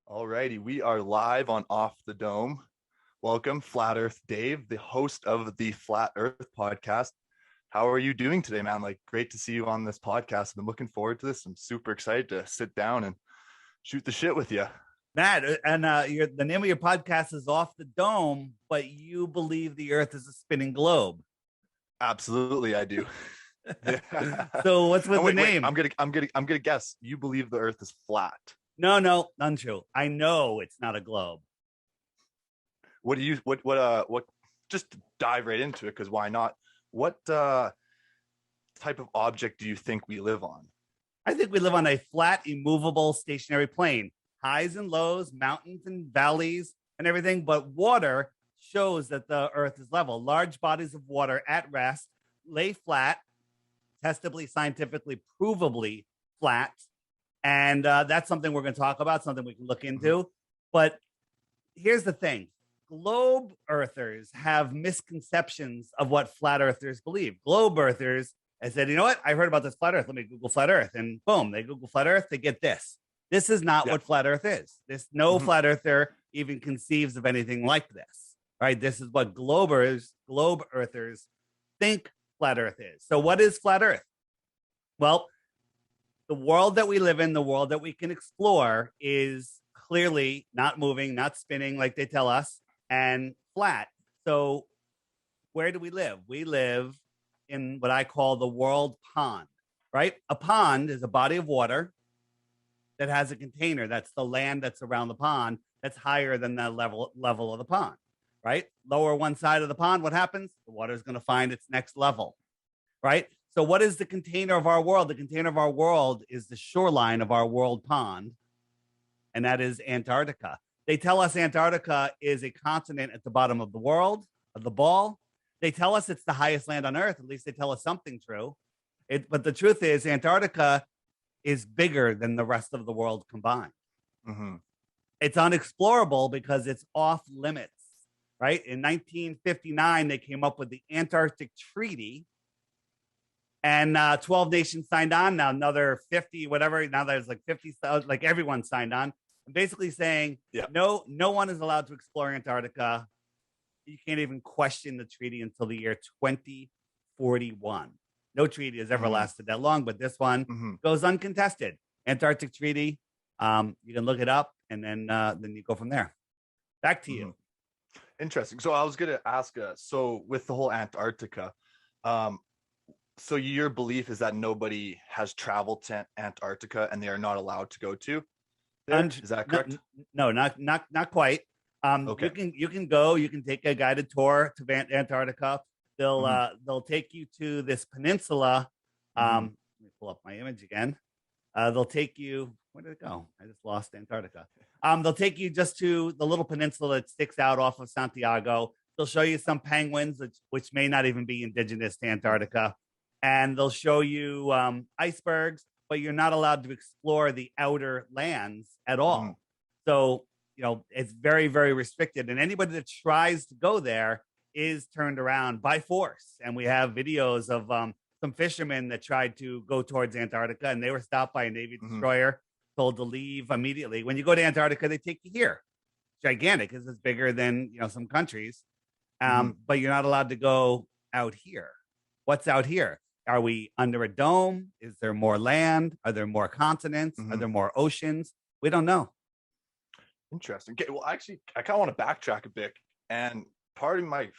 Alrighty, we are live on Off the Dome. Welcome, Flat Earth Dave, the host of the Flat Earth podcast. How are you doing today, man? Great to see you on this podcast. I've been looking forward to this. I'm super excited to sit down and shoot the shit with you. Matt, and the name of your podcast is Off the Dome, but you believe the Earth is a spinning globe. Absolutely, I do. So what's with the name? I'm gonna guess. You believe the Earth is flat. No, untrue. I know it's not a globe. What do you just dive right into it, because why not? What type of object do you think we live on? I think we live on a flat, immovable, stationary plane. Highs and lows, mountains and valleys, and everything. But water shows that the Earth is level. Large bodies of water at rest lay flat, testably, scientifically, provably flat. And that's something we're going to talk about, something we can look into. But here's the thing. Globe earthers have misconceptions of what flat earthers believe. Globe earthers have said, you know what? I heard about this flat earth. Let me Google flat earth. And boom, they Google flatt earth. They get this. This is not what flat earth is. No flat earther even conceives of anything like this, right? This is what globe earthers think flat earth is. So what is flat earth? Well, the world that we live in, the world that we can explore, is clearly not moving, not spinning like they tell us, and flat. So where do we live? We live in what I call the world pond, right? A pond is a body of water that has a container. That's the land that's around the pond that's higher than the level of the pond, right? Lower one side of the pond, what happens? The water is going to find its next level, right? So what is the container of our world? The container of our world is the shoreline of our world pond, and that is Antarctica. They tell us Antarctica is a continent at the bottom of the world, of the ball. They tell us it's the highest land on Earth. At least they tell us something true. But the truth is Antarctica is bigger than the rest of the world combined. It's unexplorable because it's off limits, right? In 1959, they came up with the Antarctic Treaty, and 12 nations signed on. Now another 50, whatever. Now there's like 50, like everyone signed on. And basically saying, no one is allowed to explore Antarctica. You can't even question the treaty until the year 2041. No treaty has ever lasted that long, but this one goes uncontested. Antarctic Treaty. You can look it up, and then you go from there. Back to you. Interesting. So I was going to ask, so with the whole Antarctica, so your belief is that nobody has traveled to Antarctica and they are not allowed to go to there? Is that correct? No, not quite. Okay. You can go. You can take a guided tour to Antarctica. They'll take you to this peninsula. Let me pull up my image again. They'll take you. Where did it go? I just lost Antarctica. They'll take you just to the little peninsula that sticks out off of Santiago. They'll show you some penguins, which may not even be indigenous to Antarctica. And they'll show you icebergs, but you're not allowed to explore the outer lands at all. So, it's very, very restricted. And anybody that tries to go there is turned around by force. And we have videos of some fishermen that tried to go towards Antarctica, and they were stopped by a Navy destroyer, told to leave immediately. When you go to Antarctica, they take you here. Gigantic, because it's bigger than some countries. But you're not allowed to go out here. What's out here? Are we under a dome? Is there more land? Are there more continents? Are there more oceans? We don't know. Interesting. Okay, well, actually, I kind of want to backtrack a bit. And part of my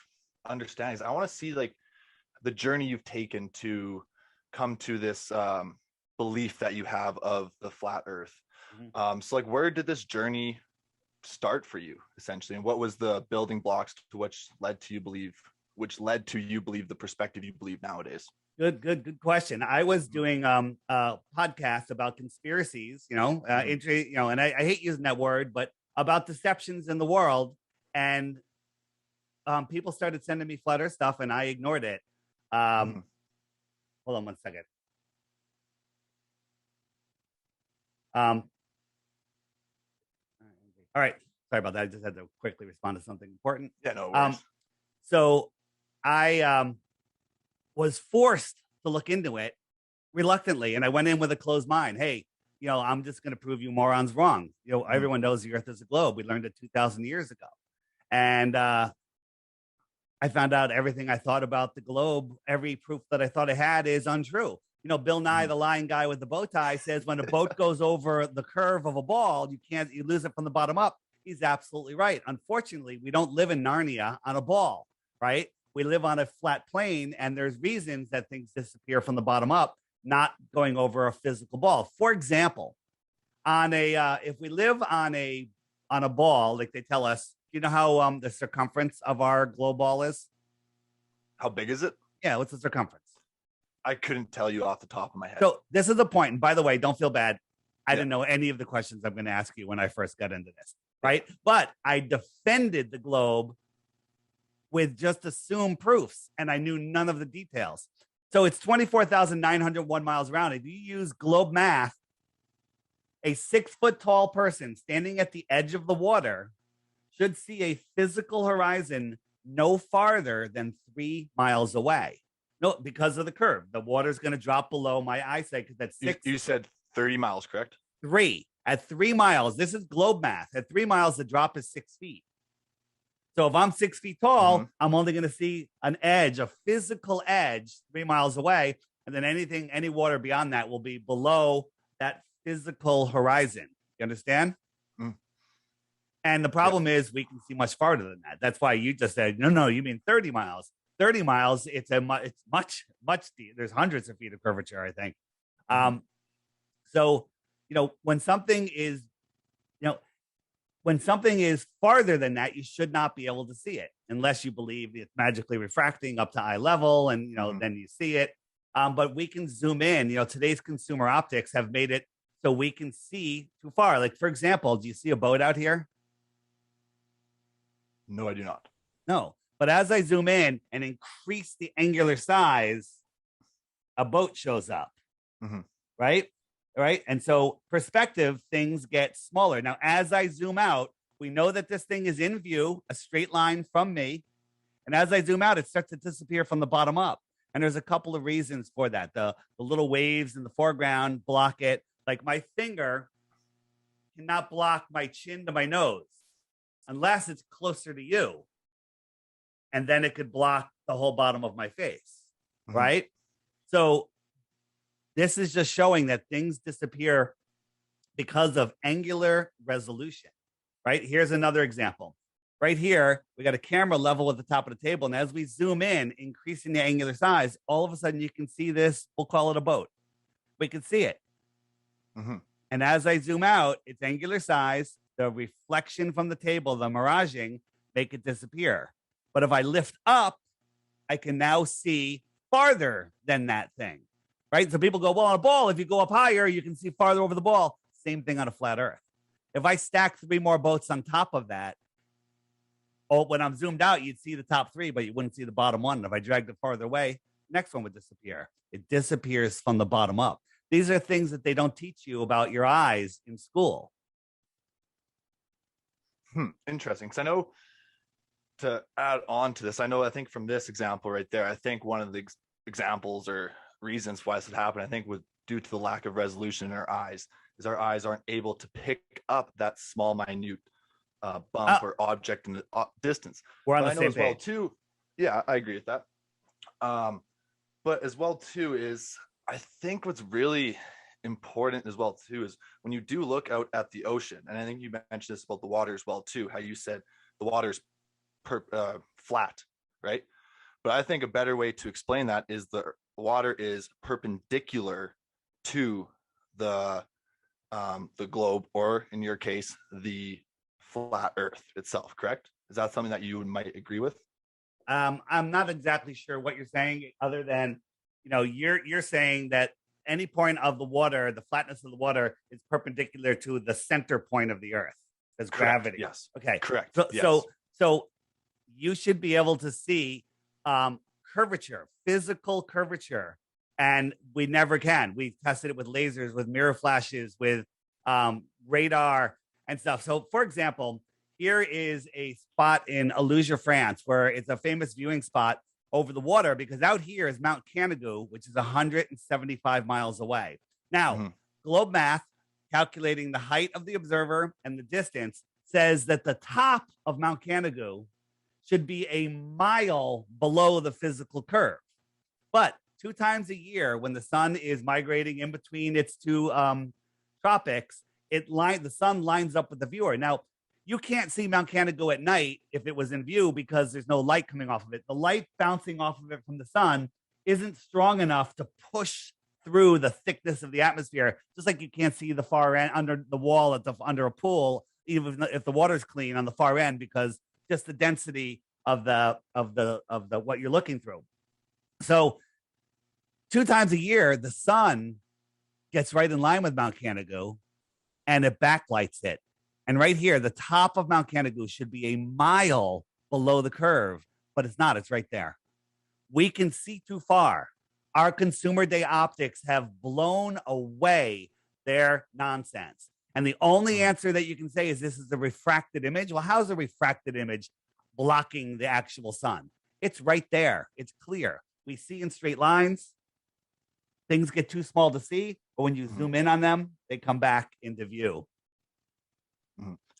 understanding is I want to see the journey you've taken to come to this belief that you have of the flat Earth. So where did this journey start for you, essentially? And what was the building blocks to which led to you believe the perspective you believe nowadays? Good question. I was doing a podcast about conspiracies, and I hate using that word, but about deceptions in the world. And people started sending me flat Earth stuff, and I ignored it. Hold on one second. All right. Sorry about that. I just had to quickly respond to something important. Yeah, no worries. So I was forced to look into it reluctantly, and I went in with a closed mind. Hey, I'm just going to prove you morons wrong. Everyone knows the Earth is a globe. We learned it 2,000 years ago. And I found out everything I thought about the globe, every proof that I thought I had is untrue. Bill Nye, the lying guy with the bow tie, says when a boat goes over the curve of a ball, you lose it from the bottom up. He's absolutely right. Unfortunately, we don't live in Narnia on a ball, right? We live on a flat plane, and there's reasons that things disappear from the bottom up, not going over a physical ball. For example, if we live on a ball, like they tell us, you know how the circumference of our globe ball is? How big is it? Yeah, what's the circumference? I couldn't tell you off the top of my head. So this is the point. And by the way, don't feel bad. I didn't know any of the questions I'm going to ask you when I first got into this, right? But I defended the globe with just assumed proofs, and I knew none of the details. So it's 24,901 miles around. If you use globe math, a 6-foot tall person standing at the edge of the water should see a physical horizon no farther than 3 miles away. No, because of the curve. The water's going to drop below my eyesight because that's 6. You said 30 miles, correct? 3. At 3 miles, this is globe math. At 3 miles, the drop is 6 feet. So if I'm 6 feet tall, I'm only going to see an edge, a physical edge 3 miles away. And then any water beyond that will be below that physical horizon. You understand? And the problem is we can see much farther than that. That's why you just said, no, you mean 30 miles. 30 miles, it's much deep. There's hundreds of feet of curvature, I think. So, when something is farther than that, you should not be able to see it unless you believe it's magically refracting up to eye level, and then you see it. But we can zoom in. Today's consumer optics have made it so we can see too far. Like, for example, do you see a boat out here? No, I do not. No. But as I zoom in and increase the angular size, a boat shows up, right? Right. And so perspective, things get smaller. Now, as I zoom out, we know that this thing is in view, a straight line from me. And as I zoom out, it starts to disappear from the bottom up. And there's a couple of reasons for that. The little waves in the foreground block it. Like my finger cannot block my chin to my nose unless it's closer to you. And then it could block the whole bottom of my face, right? So this is just showing that things disappear because of angular resolution, right? Here's another example. Right here, we got a camera level at the top of the table. And as we zoom in, increasing the angular size, all of a sudden you can see this. We'll call it a boat. We can see it. And as I zoom out, its angular size, the reflection from the table, the miraging, make it disappear. But if I lift up, I can now see farther than that thing, right? So people go, well, on a ball, if you go up higher, you can see farther over the ball. Same thing on a flat Earth. If I stack 3 more boats on top of that, when I'm zoomed out, you'd see the top 3, but you wouldn't see the bottom one. And if I dragged it farther away, the next one would disappear. It disappears from the bottom up. These are things that they don't teach you about your eyes in school. Interesting. Because I know, to add on to this, I think from this example right there, I think one of the examples or reasons why this would happen, I think, was due to the lack of resolution in our eyes, is our eyes aren't able to pick up that small, minute bump or object in the distance. We're on the same page. Well, too, yeah, I agree with that. But as well, too, is I think what's really important as well, too, is when you do look out at the ocean, and I think you mentioned this about the water as well, too, how you said the water's flat, right? But I think a better way to explain that is the water is perpendicular to the globe, or in your case, the flat Earth itself. Correct? Is that something that you might agree with? I'm not exactly sure what you're saying, other than you're saying that any point of the water, the flatness of the water, is perpendicular to the center point of the Earth. There's gravity. Yes. Okay. Correct. So, yes. so you should be able to see curvature, physical curvature, and we never can. We've tested it with lasers, with mirror flashes, with radar and stuff. So, for example, here is a spot in Aluja, France, where it's a famous viewing spot over the water, because out here is Mount Canigou, which is 175 miles away. Now, globe math calculating the height of the observer and the distance, says that the top of Mount Canigou should be a mile below the physical curve. But 2 times a year, when the sun is migrating in between its two tropics, the sun lines up with the viewer. Now, you can't see Mount Canigou at night if it was in view because there's no light coming off of it. The light bouncing off of it from the sun isn't strong enough to push through the thickness of the atmosphere, just like you can't see the far end under the wall under a pool, even if the water's clean on the far end, because just the density of the what you're looking through. So 2 times a year, the sun gets right in line with Mount Canigou and it backlights it. And right here, the top of Mount Canigou should be a mile below the curve, but it's not. It's right there. We can see too far. Our consumer day optics have blown away their nonsense. And the only answer that you can say is this is a refracted image. Well, how's a refracted image blocking the actual sun? It's right there. It's clear. We see in straight lines. Things get too small to see, but when you zoom in on them, they come back into view.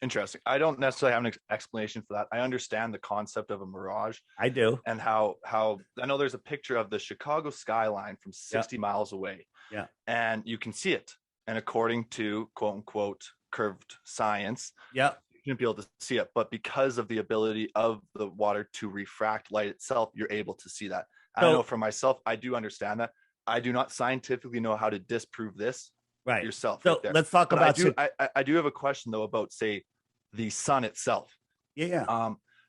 Interesting. I don't necessarily have an explanation for that. I understand the concept of a mirage. I do. And how I know there's a picture of the Chicago skyline from 60 miles away. Yeah. And you can see it. And according to quote unquote curved science, you shouldn't be able to see it. But because of the ability of the water to refract light itself, you're able to see that. I know for myself, I do understand that. I do not scientifically know how to disprove this yourself. So let's talk about I do have a question though about, say, the sun itself. Yeah.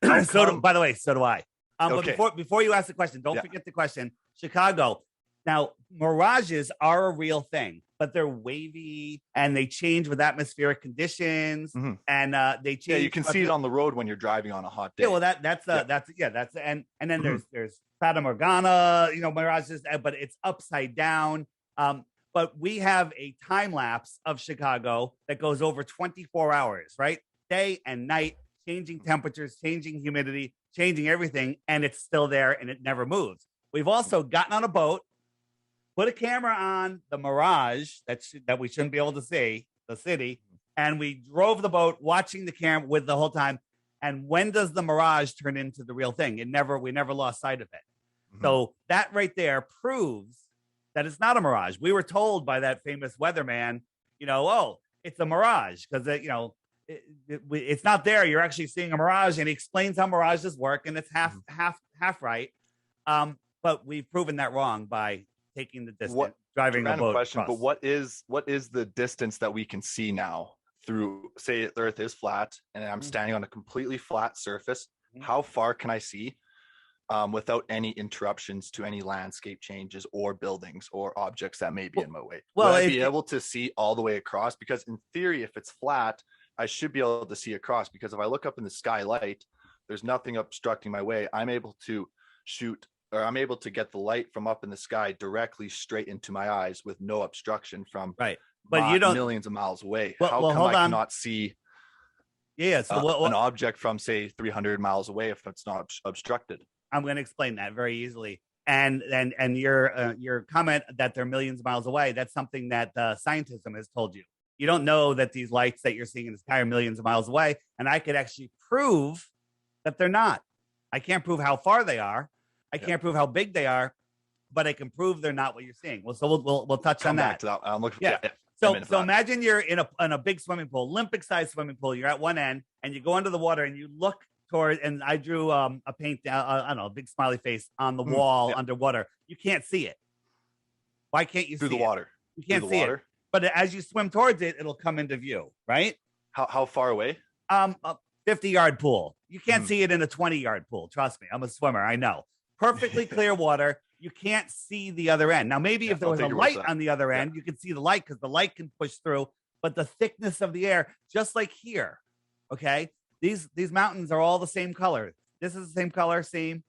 By the way, so do I. Okay. But before you ask the question, don't forget the question. Chicago. Now, mirages are a real thing, but they're wavy and they change with atmospheric conditions, and they change. Yeah, you can see it on the road when you're driving on a hot day. Yeah, well, that's and then there's Fata Morgana, mirages, but it's upside down. But we have a time lapse of Chicago that goes over 24 hours, right? Day and night, changing temperatures, changing humidity, changing everything, and it's still there and it never moves. We've also gotten on a boat, put a camera on the mirage that we shouldn't be able to see, the city, and we drove the boat watching the camera with the whole time. And when does the mirage turn into the real thing? We never lost sight of it. So that right there proves that it's not a mirage. We were told by that famous weatherman, it's a mirage because it's not there. You're actually seeing a mirage, and he explains how mirages work, and it's half right. But we've proven that wrong by taking the distance, driving a boat. Question, but what is the distance that we can see now through? Say the Earth is flat, and I'm standing on a completely flat surface. How far can I see? Without any interruptions to any landscape changes or buildings or objects that may be in my way. Will I be able to see all the way across? Because in theory, if it's flat, I should be able to see across, because if I look up in the skylight, there's nothing obstructing my way. I'm able to I'm able to get the light from up in the sky directly straight into my eyes with no obstruction from but you don't millions of miles away. How come I cannot see an object from, say, 300 miles away if it's not obstructed? I'm going to explain that very easily. And your comment that they're millions of miles away, that's something that scientism has told you. You don't know that these lights that you're seeing in the sky are millions of miles away. And I could actually prove that they're not. I can't prove how far they are. I can't prove how big they are, but I can prove they're not what you're seeing. Well, so we'll touch on that. I'm looking for, So imagine you're in a big swimming pool, Olympic-sized swimming pool. You're at one end, and you go under the water, and you look toward, and I drew a paint, I don't know, a big smiley face on the wall underwater. You can't see it. Why can't you see it? Through the water. You can't see it. But as you swim towards it, it'll come into view, right? How far away? A 50-yard pool. You can't see it in a 20-yard pool. Trust me, I'm a swimmer. I know. Perfectly clear water. You can't see the other end. Now, maybe if there was a light on the other end, you could see the light because the light can push through. But the thickness of the air, just like here, okay? These mountains are all the same color. This is the same color, same.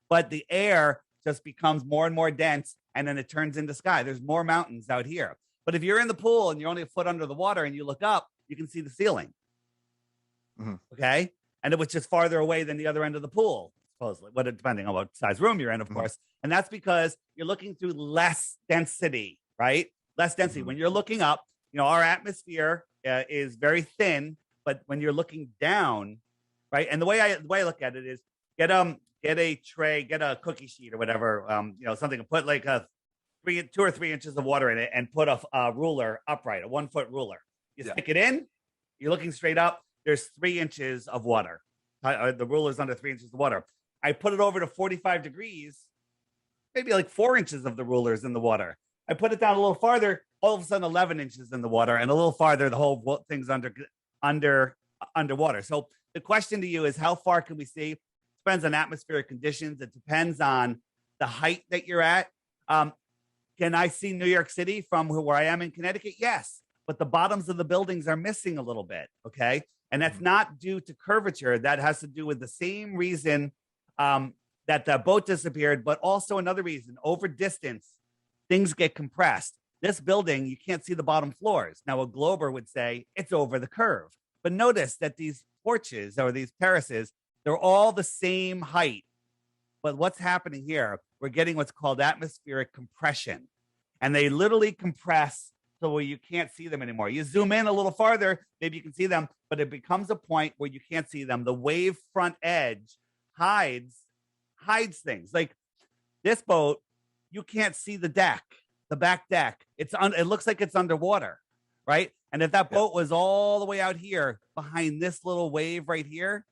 But the air just becomes more and more dense, and then it turns into sky. There's more mountains out here. But if you're in the pool and you're only a foot under the water and you look up, you can see the ceiling. Okay? And it was just farther away than the other end of the pool, supposedly. Well, depending on what size room you're in, of course. And that's because you're looking through less density, right? less density. When you're looking up, our atmosphere is very thin, but when you're looking down, right? And the way I look at it is get a tray, get a cookie sheet or whatever, something, and put like 2 or 3 inches of water in it, and put a ruler upright, a 1 foot ruler. You stick it in, you're looking straight up. There's 3 inches of water. The ruler's under 3 inches of water. I put it over to 45 degrees, maybe like 4 inches of the ruler's in the water. I put it down a little farther, all of a sudden 11 inches in the water, and a little farther, the whole thing's underwater. So the question to you is, how far can we see? It depends on atmospheric conditions. It depends on the height that you're at. Can I see New York City from where I am in Connecticut? Yes, but the bottoms of the buildings are missing a little bit, okay? And that's not due to curvature. That has to do with the same reason that the boat disappeared, but also another reason. Over distance, things get compressed. This building, you can't see the bottom floors. Now, a glober would say it's over the curve. But notice that these porches or these terraces, they're all the same height. But what's happening here, we're getting what's called atmospheric compression. And they literally compress so where you can't see them anymore. You zoom in a little farther, maybe you can see them, but it becomes a point where you can't see them. The wave front edge hides things. Like this boat, you can't see the deck, the back deck. It looks like it's underwater, right? And if that boat was all the way out here behind this little wave right here,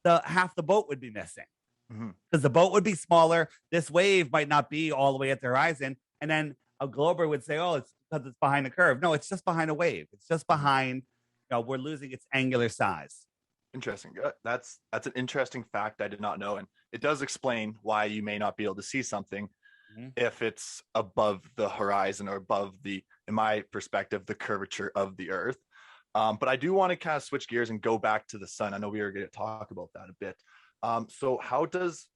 half the boat would be missing, because the boat would be smaller. This wave might not be all the way at the horizon. And then a glober would say, oh, it's because it's behind a curve. No, it's just behind a wave. It's just behind, we're losing its angular size. Interesting. That's an interesting fact I did not know. And it does explain why you may not be able to see something if it's above the horizon or above in my perspective, the curvature of the earth. But I do want to kind of switch gears and go back to the sun. I know we were going to talk about that a bit. So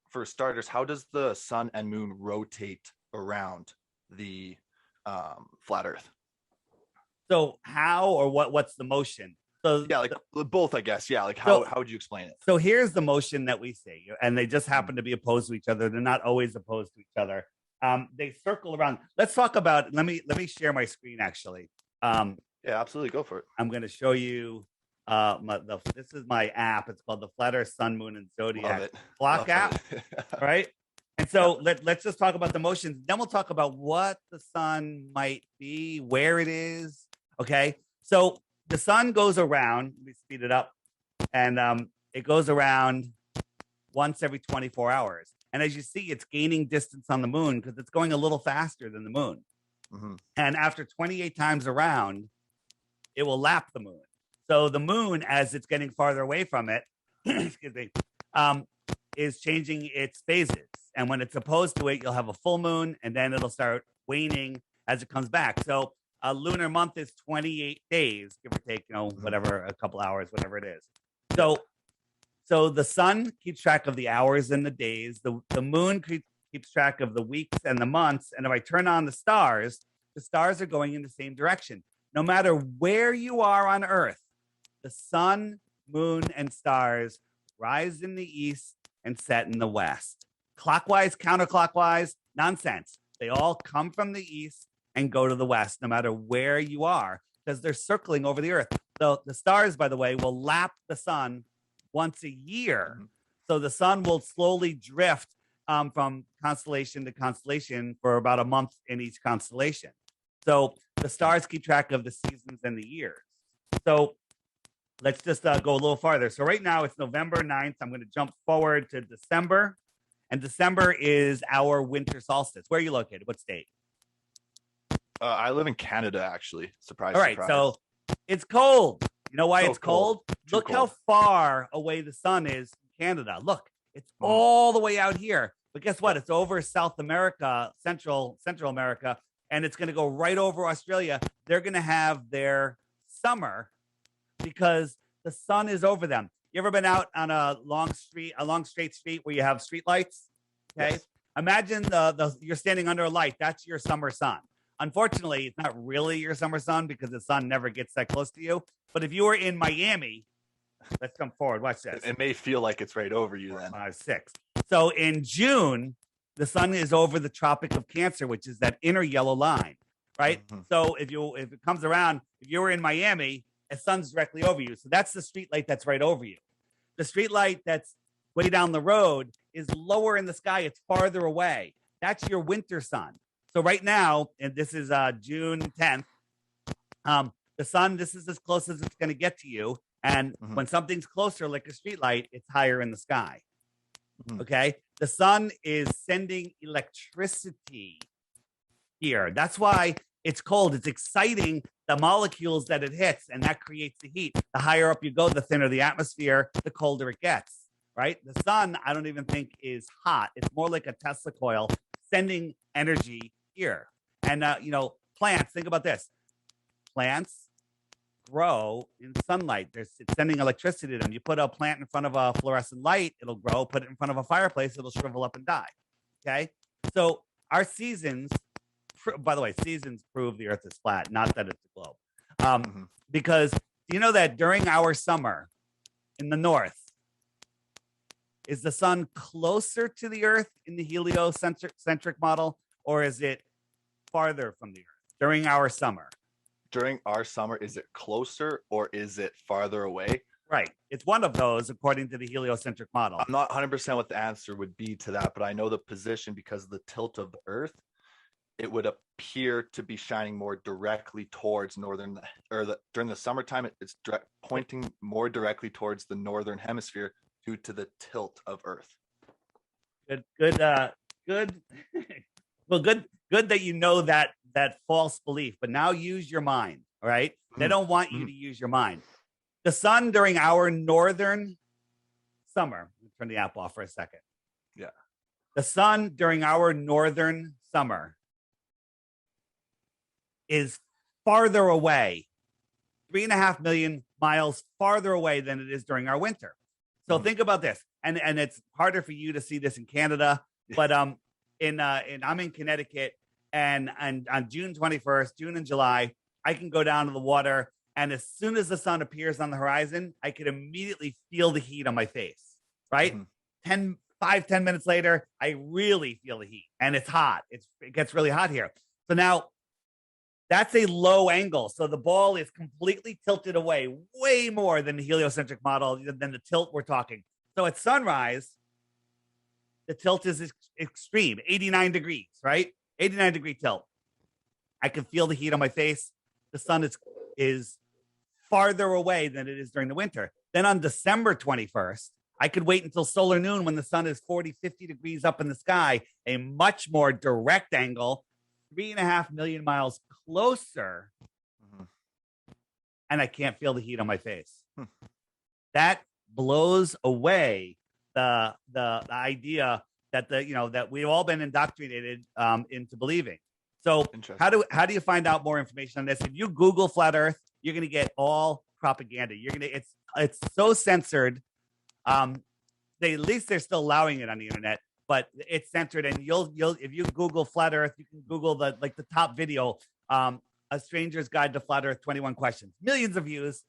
for starters, how does the sun and moon rotate around the flat earth? So how or what's the motion? So yeah, like both, I guess. Yeah, like how would you explain it? So here's the motion that we see, and they just happen to be opposed to each other. They're not always opposed to each other. They circle around. Let's talk about. Let me share my screen actually. Yeah, absolutely, go for it. I'm going to show you. This is my app. It's called the Flat Earth Sun, Moon, and Zodiac Clock app, right? And so let's just talk about the motions. Then we'll talk about what the sun might be, where it is. Okay, so the sun goes around. Let me speed it up, and it goes around once every 24 hours. And as you see, it's gaining distance on the moon because it's going a little faster than the moon. And after 28 times around, it will lap the moon. So the moon, as it's getting farther away from it, excuse me, is changing its phases. And when it's opposed to it, you'll have a full moon, and then it'll start waning as it comes back. So a lunar month is 28 days, give or take, whatever, a couple hours, whatever it is. So the sun keeps track of the hours and the days. The moon keeps track of the weeks and the months. And if I turn on the stars are going in the same direction. No matter where you are on Earth, the sun, moon, and stars rise in the east and set in the west. Clockwise, counterclockwise, nonsense. They all come from the east and go to the west, no matter where you are, because they're circling over the Earth. So the stars, by the way, will lap the sun once a year. So the sun will slowly drift from constellation to constellation for about a month in each constellation. So the stars keep track of the seasons and the years. So let's just go a little farther. So right now it's November 9th. I'm going to jump forward to December. And December is our winter solstice. Where are you located? What state? I live in Canada, actually. Surprise. All right. Surprise. So it's cold. You know why it's cold? Look cold. how far away the sun is from Canada. Look, it's all the way out here. But guess what? It's over South America, Central America, and it's going to go right over Australia. They're going to have their summer because the sun is over them. You ever been out on a long straight street where you have street lights? Okay. Yes. Imagine you're standing under a light. That's your summer sun. Unfortunately, it's not really your summer sun because the sun never gets that close to you. But if you were in Miami, let's come forward. Watch this. It may feel like it's right over you then. 5, 6. So in June, the sun is over the Tropic of Cancer, which is that inner yellow line. right? Mm-hmm. So if it comes around, if you were in Miami, the sun's directly over you. So that's the street light that's right over you. The street light that's way down the road is lower in the sky. It's farther away. That's your winter sun. So right now, and this is June 10th, the sun, this is as close as it's going to get to you. And when something's closer, like a street light, it's higher in the sky. Okay. The sun is sending electricity here. That's why it's cold. It's exciting the molecules that it hits, and that creates the heat. The higher up you go, the thinner the atmosphere, the colder it gets, right? The sun, I don't even think is hot. It's more like a Tesla coil sending energy here. And, plants, think about this. Plants grow in sunlight. It's sending electricity to them. You put a plant in front of a fluorescent light, it'll grow. Put it in front of a fireplace, it'll shrivel up and die. Okay. So our seasons, by the way, seasons prove the earth is flat, not that it's a globe. Because you know that during our summer in the north, is the sun closer to the earth in the heliocentric model, or is it farther from the earth during our summer? During our summer, is it closer or is it farther away? Right. It's one of those according to the heliocentric model. I'm not 100% what the answer would be to that, but I know the position because of the tilt of the earth. It would appear to be shining more directly towards northern, during the summertime, it's pointing more directly towards the northern hemisphere due to the tilt of Earth. Good. Well, good that you know that false belief, but now use your mind. All right. They don't want you to use your mind. The sun during our northern summer, turn the app off for a second. Yeah. The sun during our northern summer is farther away, 3.5 million miles farther away than it is during our winter. So think about this, and it's harder for you to see this in Canada, but I'm in Connecticut, and on June 21st, June and July, I can go down to the water, and as soon as the sun appears on the horizon, I can immediately feel the heat on my face. Right, 10 minutes later, I really feel the heat, and it's hot. It gets really hot here. So now, that's a low angle. So the ball is completely tilted away, way more than the heliocentric model, than the tilt we're talking. So at sunrise, the tilt is extreme, 89 degrees, right? 89-degree tilt. I can feel the heat on my face. The sun is farther away than it is during the winter. Then on December 21st, I could wait until solar noon when the sun is 40, 50 degrees up in the sky, a much more direct angle, 3.5 million miles closer, and I can't feel the heat on my face. That blows away the idea that that we've all been indoctrinated into believing. So how do you find out more information on this? If you Google flat Earth, you're going to get all propaganda. It's so censored. At least they're still allowing it on the internet, but it's censored. And you'll if you Google flat Earth, you can Google the top video, A Stranger's Guide to Flat Earth, 21 questions, millions of views.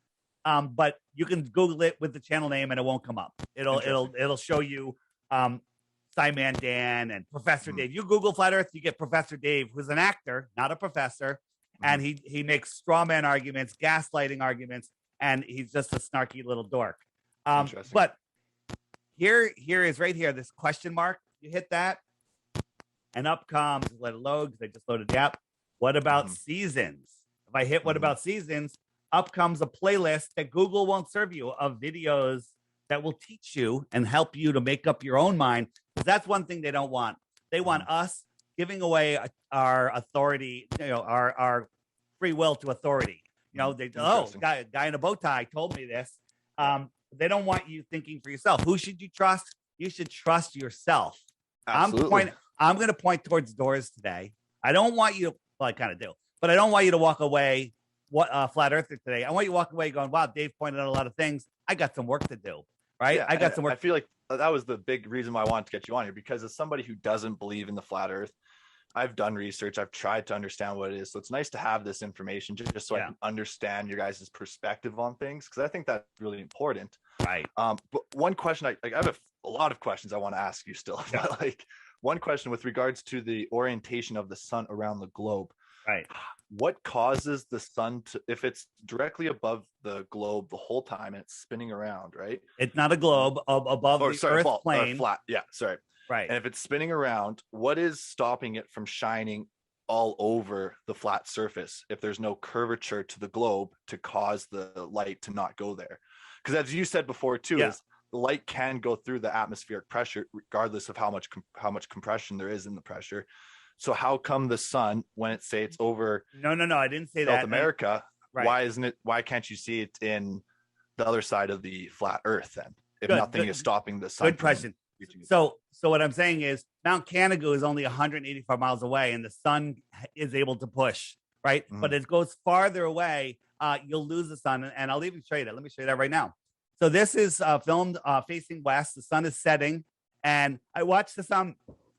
But you can Google it with the channel name and it won't come up. It'll show you Simon Dan and Professor Dave. You Google flat Earth, you get Professor Dave, who's an actor, not a professor, and he makes straw man arguments, gaslighting arguments, and he's just a snarky little dork. But here is right here, this question mark. You hit that, and up comes, let it load because I just loaded the app. What about seasons? If I hit what about seasons, up comes a playlist that Google won't serve you of videos that will teach you and help you to make up your own mind. Because that's one thing they don't want. They want us giving away our authority, our free will to authority. Guy in a bow tie told me this. They don't want you thinking for yourself. Who should you trust? You should trust yourself. Absolutely. I'm going to point towards doors today. I don't want you to, well, I kind of do, but I don't want you to walk away flat earther today. I want you to walk away going, wow, Dave pointed out a lot of things. I got some work to do, right? Yeah, I got some work. I feel like that was the big reason why I wanted to get you on here, because as somebody who doesn't believe in the flat earth, I've done research. I've tried to understand what it is. So it's nice to have this information just so I can understand your guys' perspective on things, because I think that's really important. Right. But one question, I have a lot of questions I want to ask you still. But one question with regards to the orientation of the sun around the globe. Right. What causes the sun to, if it's directly above the globe the whole time and it's spinning around, right? It's not a globe above Or the sorry, Earth ball, or plane. flat. Yeah, sorry. Right. And if it's spinning around, what is stopping it from shining all over the flat surface if there's no curvature to the globe to cause the light to not go there? Because as you said before too, is the light can go through the atmospheric pressure regardless of how much compression there is in the pressure. So how come the sun, when it's over No, I didn't say South that. America, Right. why can't you see it in the other side of the flat earth then? If Good. nothing is stopping the sun. Good question. So what I'm saying is Mount Canigou is only 185 miles away, and the sun is able to push, right? But it goes farther away, you'll lose the sun. And I'll even show you that. Let me show you that right now. So this is filmed facing west. The sun is setting, and I watched the sun.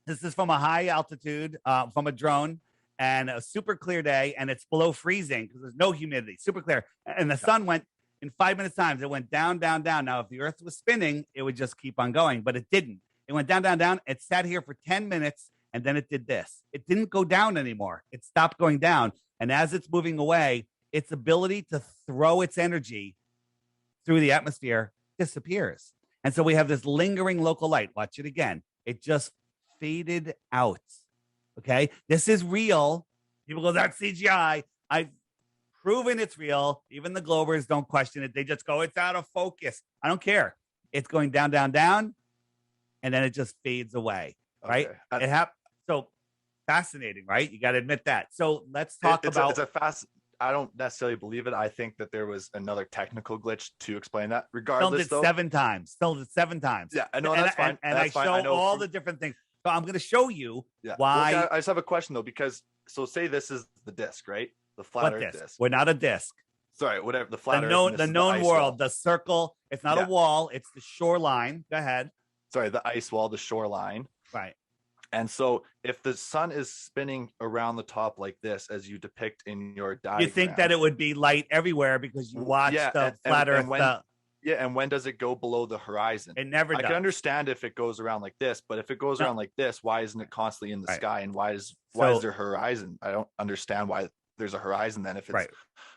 This is from a high altitude, from a drone, and a super clear day, and it's below freezing because there's no humidity, super clear. And the sun went in 5 minutes times. It went down, down, down. Now, if the Earth was spinning, it would just keep on going, but it didn't. It went down, down, down. It sat here for 10 minutes, and then it did this. It didn't go down anymore. It stopped going down. And as it's moving away, its ability to throw its energy through the atmosphere disappears. And so we have this lingering local light. Watch it again. It just faded out. Okay. This is real. People go, that's CGI. I've proven it's real. Even the Globers don't question it. They just go, it's out of focus. I don't care. It's going down, down, down. And then it just fades away. Right. Okay. It happened. So fascinating, right? You got to admit that. So let's talk about. It's a fast. I don't necessarily believe it. I think that there was another technical glitch to explain that. Regardless, filmed it 7 times. Filmed it 7 times. Yeah, I know that's fine. And I show all the different things. So I'm going to show you why. Well, I just have a question though, because say this is the disc, right? The flat Earth disc. We're not a disc. Sorry, whatever. The flat Earth. The known world, the circle. It's not a wall. It's the shoreline. Go ahead. Sorry, the ice wall, the shoreline. Right. And so if the sun is spinning around the top like this, as you depict in your diagram, you think that it would be light everywhere because you watch the flat Earth. And when does it go below the horizon? It never does. I can understand if it goes around like this, but if it goes around like this, why isn't it constantly in the sky? And why is there horizon? I don't understand why there's a horizon then if it's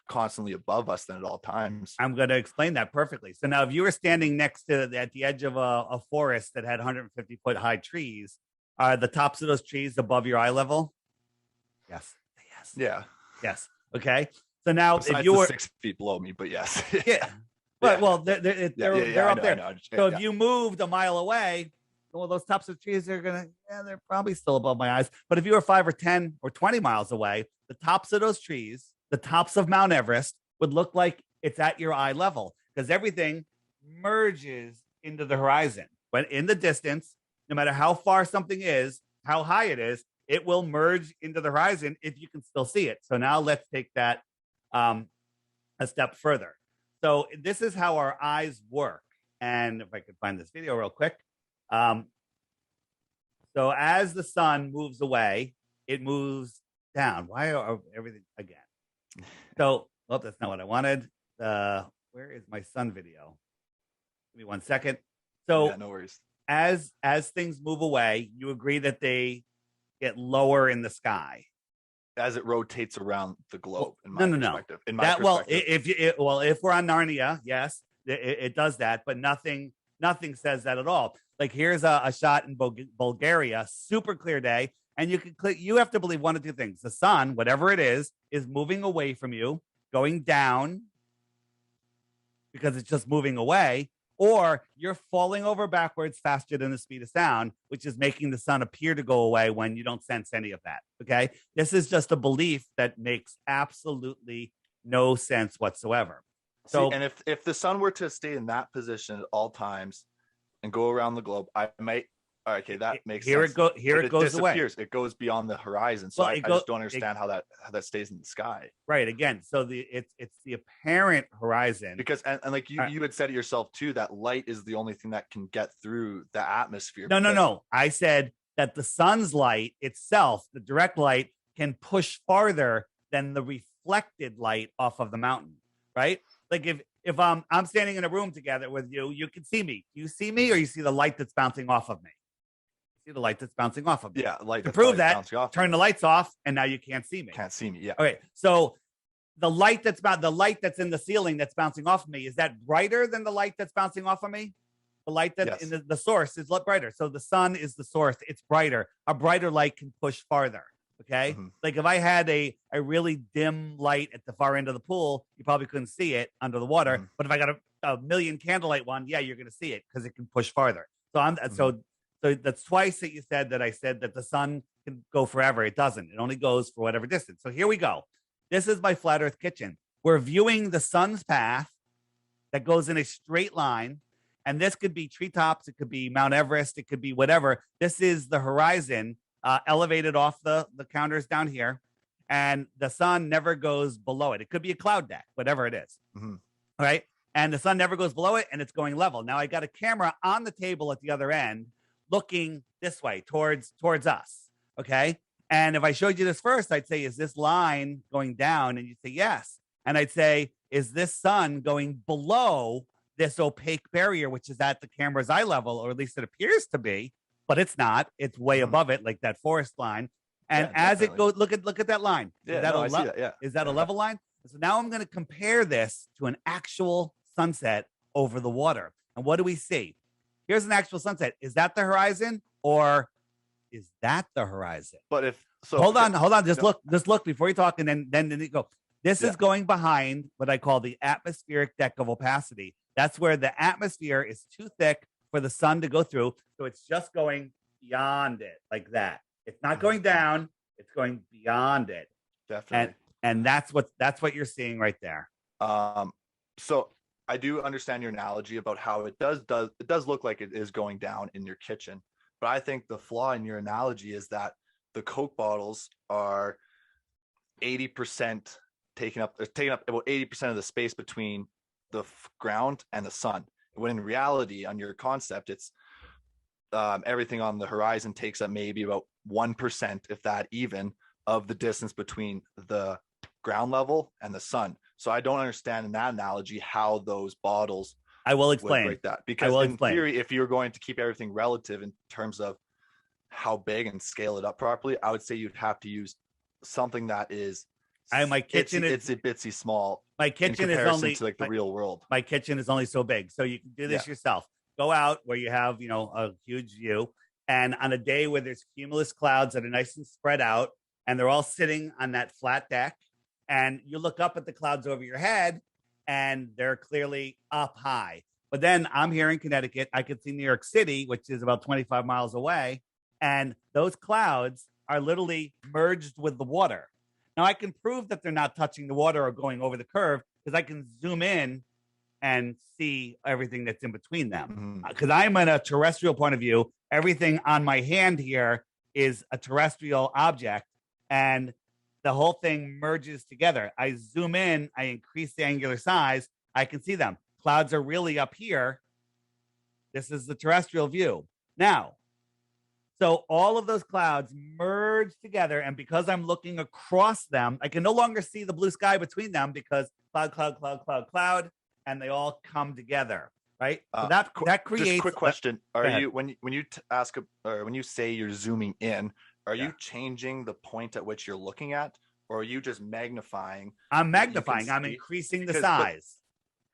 constantly above us then at all times. I'm going to explain that perfectly. So now if you were standing next to at the edge of a forest that had 150-foot high trees, are the tops of those trees above your eye level? Yes. Yeah. Yes. Okay. So now besides if you were 6 feet below me, but yes. Yeah. But well, they're up there. So if you moved a mile away, well, those tops of trees are they're probably still above my eyes. But if you were 5 or 10 or 20 miles away, the tops of those trees, the tops of Mount Everest, would look like it's at your eye level because everything merges into the horizon. But in the distance, no matter how far something is, how high it is, it will merge into the horizon if you can still see it. So now let's take that a step further. So this is how our eyes work. And if I could find this video real quick. So as the sun moves away, it moves down. Why are everything again? So, that's not what I wanted. Where is my sun video? Give me 1 second. So no worries. As things move away, you agree that they get lower in the sky as it rotates around the globe. In my perspective. In my perspective. If we're on Narnia, yes, it does that, but nothing says that at all. Like here's a shot in Bulgaria, super clear day, and you have to believe one of two things: the sun, whatever it is moving away from you, going down because it's just moving away. Or you're falling over backwards faster than the speed of sound, which is making the sun appear to go away when you don't sense any of that. Okay. This is just a belief that makes absolutely no sense whatsoever. So, and if the sun were to stay in that position at all times and go around the globe, I might. Okay, that makes sense. It goes away. It goes beyond the horizon. So I just don't understand how that stays in the sky. Right. Again, so it's the apparent horizon. Because and like you had said it yourself too, that light is the only thing that can get through the atmosphere. No. I said that the sun's light itself, the direct light, can push farther than the reflected light off of the mountain. Right? Like if I'm standing in a room together with you, you can see me. You see me, or you see the light that's bouncing off of me. See the light that's bouncing off of me. Yeah, light To that's prove always that, bouncing off. turn the lights off, and now you can't see me. Can't see me. Yeah. Okay, so the light that's in the ceiling that's bouncing off of me, is that brighter than the light that's bouncing off of me? The light that's Yes. in the source is brighter. So the sun is the source. It's brighter. A brighter light can push farther. Okay. Mm-hmm. Like if I had a really dim light at the far end of the pool, you probably couldn't see it under the water. Mm-hmm. But if I got a million candlelight one, yeah, you're going to see it because it can push farther. So so that's twice that you said that I said that the sun can go forever. It doesn't. It only goes for whatever distance. So here we go. This is my flat earth kitchen. We're viewing the sun's path that goes in a straight line. And this could be treetops. It could be Mount Everest. It could be whatever. This is the horizon elevated off the counters down here. And the sun never goes below it. It could be a cloud deck, whatever it is. Mm-hmm. Right. And the sun never goes below it, and it's going level. Now I got a camera on the table at the other end looking this way towards us. Okay. And if I showed you this first, I'd say, is this line going down? And you'd say, yes. And I'd say, is this sun going below this opaque barrier, which is at the camera's eye level, or at least it appears to be, but it's not. It's way above it, like that forest line. And as it goes, look at that line. Yeah, I see that. Yeah. Is that a level line? So now I'm going to compare this to an actual sunset over the water. And what do we see? Here's an actual sunset. Is that the horizon, or is that the horizon? But if so, hold on. Just look before you talk, and then you go. This is going behind what I call the atmospheric deck of opacity. That's where the atmosphere is too thick for the sun to go through. So it's just going beyond it like that. It's not going down. It's going beyond it. Definitely. And that's what you're seeing right there. So I do understand your analogy about how it does look like it is going down in your kitchen. But I think the flaw in your analogy is that the Coke bottles are 80% taking up about 80% of the space between the ground and the sun, when in reality, on your concept, it's everything on the horizon takes up maybe about 1%, if that even, of the distance between the ground level and the sun. So I don't understand in that analogy how those bottles I will explain break that, because in theory, if you're going to keep everything relative in terms of how big and scale it up properly, I would say you'd have to use something that is my kitchen it's a bitsy small. My kitchen is only to like the real world. My kitchen is only so big, so you can do this yourself. Go out where you have a huge view, and on a day where there's cumulus clouds that are nice and spread out, and they're all sitting on that flat deck, and you look up at the clouds over your head, and they're clearly up high. But then I'm here in Connecticut. I can see New York City, which is about 25 miles away, and those clouds are literally merged with the water. Now, I can prove that they're not touching the water or going over the curve because I can zoom in and see everything that's in between them. Because I'm in a terrestrial point of view. Everything on my hand here is a terrestrial object, and the whole thing merges together. I zoom in, I increase the angular size, I can see them. Clouds are really up here. This is the terrestrial view. Now, so all of those clouds merge together, and because I'm looking across them, I can no longer see the blue sky between them because cloud, and they all come together, right? So that creates. Just a quick question: are you when you ask or when you say you're zooming in, are you changing the point at which you're looking at, or are you just magnifying? I'm magnifying. I'm increasing the size.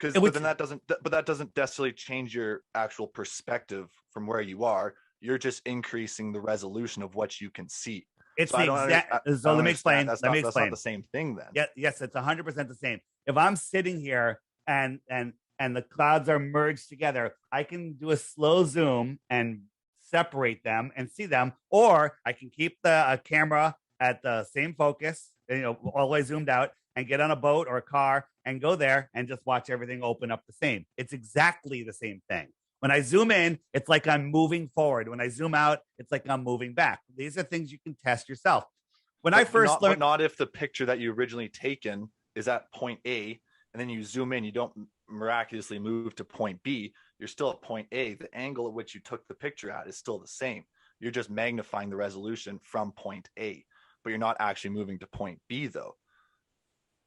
But that doesn't necessarily change your actual perspective from where you are. You're just increasing the resolution of what you can see. It's so let me explain. That's not the same thing then. Yes, it's 100% the same. If I'm sitting here and the clouds are merged together, I can do a slow zoom and separate them and see them, or I can keep the camera at the same focus, all the way zoomed out, and get on a boat or a car and go there and just watch everything open up the same. It's exactly the same thing. When I zoom in, it's like I'm moving forward. When I zoom out, it's like I'm moving back. These are things you can test yourself. But not if the picture that you originally taken is at point A, and then you zoom in, you don't miraculously move to point B. You're still at point A. The angle at which you took the picture at is still the same. You're just magnifying the resolution from point A, but you're not actually moving to point B, though,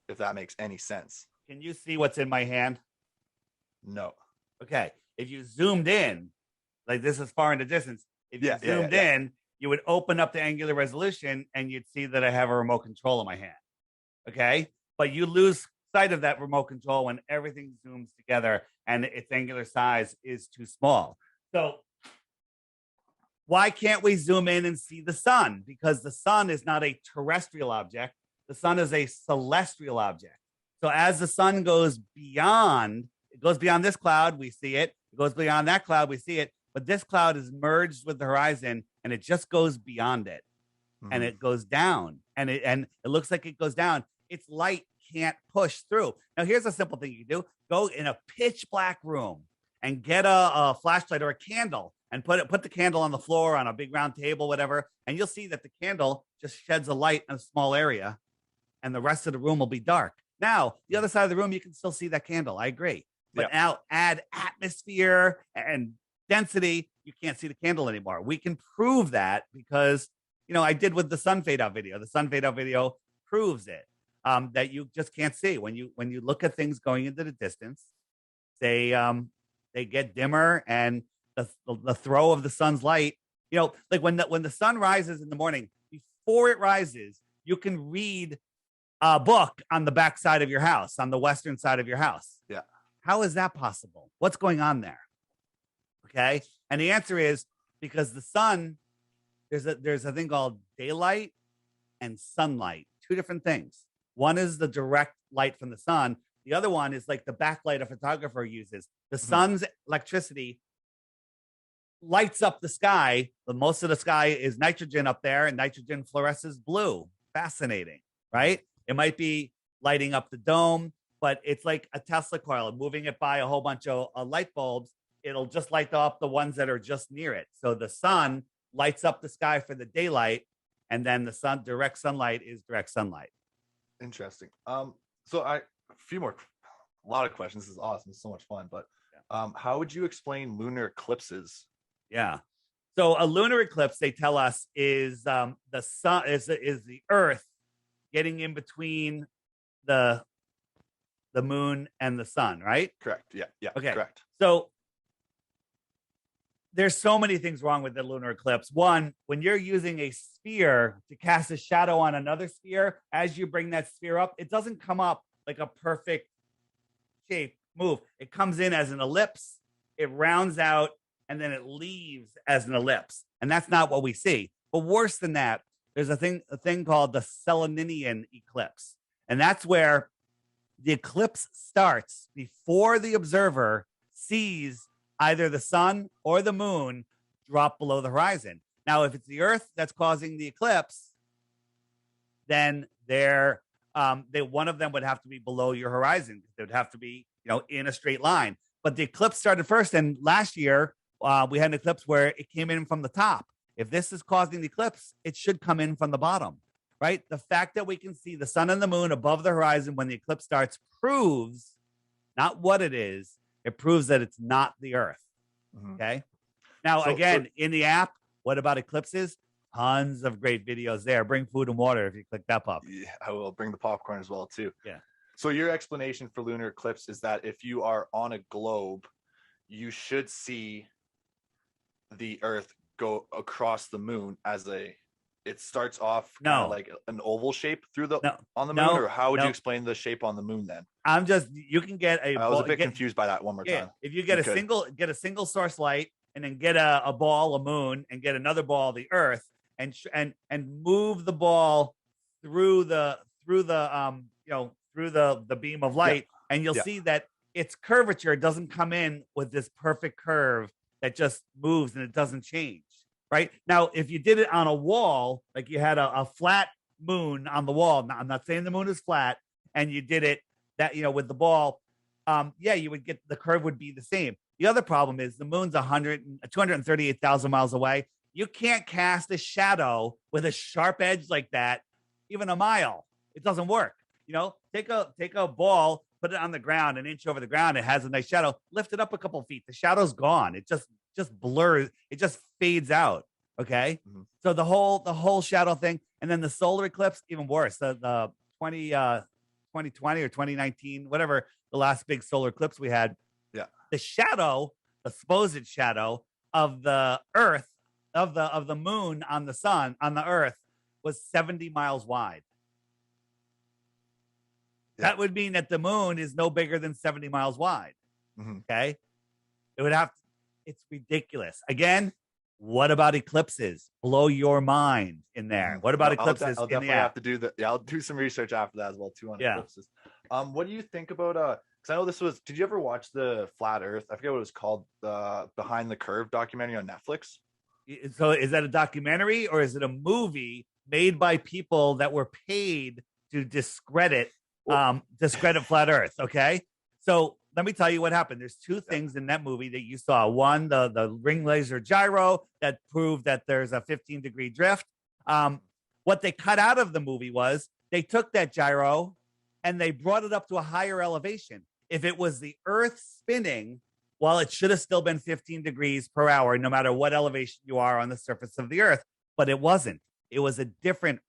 if that makes any sense. Can you see what's in my hand? No. Okay. If you zoomed in, like this is far in the distance, If you zoomed in, you would open up the angular resolution and you'd see that I have a remote control in my hand. Okay. But you lose sight of that remote control when everything zooms together and its angular size is too small. So why can't we zoom in and see the sun? Because the sun is not a terrestrial object. The sun is a celestial object. So as the sun goes beyond, it goes beyond this cloud, we see it. It goes beyond that cloud, we see it. But this cloud is merged with the horizon and it just goes beyond it. And it goes down and it looks like it goes down. Its light can't push through. Now, here's a simple thing you can do. Go in a pitch black room and get a flashlight or a candle and put the candle on the floor on a big round table, whatever. And you'll see that the candle just sheds a light in a small area and the rest of the room will be dark. Now, the other side of the room, you can still see that candle. I agree. But now add atmosphere and density, you can't see the candle anymore. We can prove that because, I did with the sun fade out video. The sun fade out video proves it, that you just can't see. When you look at things going into the distance, they get dimmer and the throw of the sun's light, like when the sun rises in the morning, before it rises, you can read a book on the back side of your house, on the western side of your house. Yeah. How is that possible? What's going on there? Okay. And the answer is because the sun, there's a thing called daylight and sunlight, two different things. One is the direct light from the sun. The other one is like the backlight a photographer uses. The sun's electricity lights up the sky. But most of the sky is nitrogen up there, and nitrogen fluoresces blue. Fascinating, right? It might be lighting up the dome, but it's like a Tesla coil, moving it by a whole bunch of light bulbs. It'll just light up the ones that are just near it. So the sun lights up the sky for the daylight, and then the direct sunlight is direct sunlight. Interesting. So a lot of questions. This is awesome. It's so much fun. But how would you explain lunar eclipses? Yeah. So a lunar eclipse, they tell us, is the sun is the Earth getting in between the moon and the sun, right? Correct. Yeah. Okay. Correct. So there's so many things wrong with the lunar eclipse. One, when you're using a sphere to cast a shadow on another sphere, as you bring that sphere up, it doesn't come up like a perfect shape move. It comes in as an ellipse, it rounds out, and then it leaves as an ellipse. And that's not what we see. But worse than that, there's a thing called the Selenian eclipse. And that's where the eclipse starts before the observer sees either the sun or the moon drop below the horizon. Now, if it's the Earth that's causing the eclipse, then one of them would have to be below your horizon. They would have to be, in a straight line. But the eclipse started first, and last year we had an eclipse where it came in from the top. If this is causing the eclipse, it should come in from the bottom, right? The fact that we can see the sun and the moon above the horizon when the eclipse starts proves not what it is. It proves that it's not the Earth. Okay. Now, in the app, what about eclipses? Tons of great videos there. Bring food and water if you click that pop. Yeah, I will bring the popcorn as well too. Yeah. So your explanation for lunar eclipse is that if you are on a globe, you should see the Earth go across the moon it starts off like an oval shape on the moon, or how would you explain the shape on the moon then? You can get I was a bit confused by that one more time. If you get a single source light and then get a ball, a moon, and get another ball, the Earth, and move the ball through the beam of light, and you'll see that its curvature doesn't come in with this perfect curve that just moves and it doesn't change. Right now, if you did it on a wall, like you had a flat moon on the wall, I'm not saying the moon is flat, and you did it with the ball, you would get the curve would be the same. The other problem is the moon's 238,000 miles away. You can't cast a shadow with a sharp edge like that, even a mile. It doesn't work. Take a ball, put it on the ground, an inch over the ground. It has a nice shadow. Lift it up a couple feet. The shadow's gone. It just blurs. It just fades out. Okay. So the whole shadow thing, and then the solar eclipse, even worse. The 2020 or 2019, whatever the last big solar eclipse we had. Yeah. The shadow, the supposed shadow of the Earth of the moon on the sun on the Earth was 70 miles wide. Yeah. That would mean that the moon is no bigger than 70 miles wide. Okay. It would have, it's ridiculous. Again, what about eclipses? Blow your mind in there. What about eclipses? I'll definitely have to do that. Yeah, I'll do some research after that as well too on eclipses. What do you think about because I know this was, did you ever watch the Flat Earth? I forget what it was called, the Behind the Curve documentary on Netflix. So is that a documentary or is it a movie made by people that were paid to discredit Flat Earth? Okay. So let me tell you what happened. There's two things in that movie that you saw. One, the ring laser gyro that proved that there's a 15-degree drift. What they cut out of the movie was they took that gyro and they brought it up to a higher elevation. If it was the Earth spinning, well, it should have still been 15 degrees per hour, no matter what elevation you are on the surface of the Earth. But it wasn't. It was a different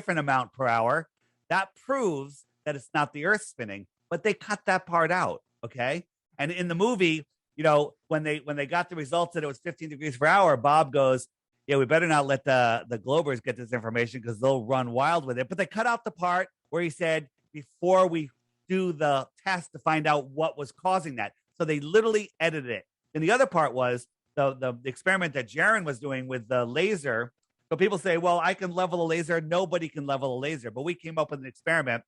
amount per hour. That proves that it's not the Earth spinning. But they cut that part out, okay? And in the movie, you know, when they got the results that it was 15 degrees per hour, Bob goes, yeah, we better not let the Globers get this information because they'll run wild with it. But they cut out the part where he said, before we do the test to find out what was causing that. So they literally edited it. And the other part was the experiment that Jaron was doing with the laser. So people say, well, I can level a laser. Nobody can level a laser. But we came up with an experiment.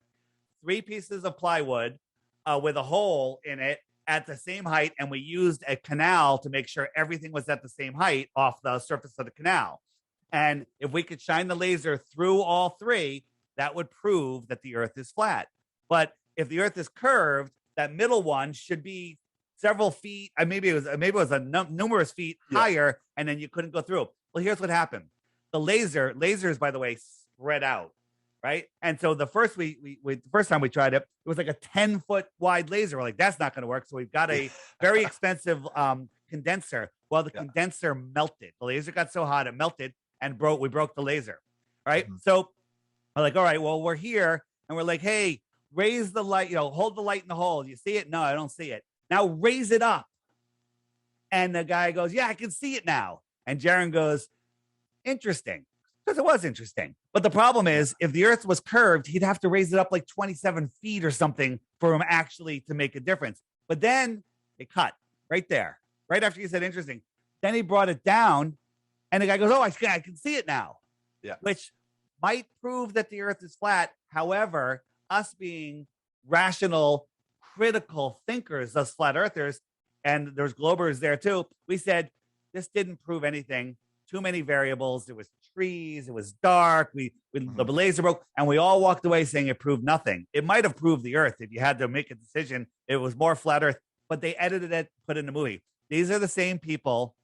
3 pieces of plywood with a hole in it at the same height. And we used a canal to make sure everything was at the same height off the surface of the canal. And if we could shine the laser through all 3, that would prove that the Earth is flat. But if the Earth is curved, that middle one should be several feet. Maybe it was numerous feet higher, and then you couldn't go through. Well, here's what happened. The lasers, by the way, spread out. Right. And so the first time we tried it, it was like a 10-foot wide laser. We're like, that's not going to work. So we've got a very expensive condenser. Well, the condenser melted. The laser got so hot it melted and we broke the laser. Right. So we're like, all right, well, we're here and we're like, hey, raise the light, hold the light in the hole. You see it? No, I don't see it. Now raise it up. And the guy goes, yeah, I can see it now. And Jaron goes, interesting. Because it was interesting. But the problem is, if the Earth was curved, he'd have to raise it up like 27 feet or something for him actually to make a difference. But then it cut right there, right after he said interesting. Then he brought it down, and the guy goes, oh, I can see it now. Yeah. Which might prove that the Earth is flat. However, us being rational, critical thinkers, us flat earthers, and there's Globers there too, we said, this didn't prove anything. Too many variables. It was trees. It was dark. The laser broke, and we all walked away saying it proved nothing. It might have proved the Earth if you had to make a decision. It was more flat Earth, but they edited it, put it in the movie. These are the same people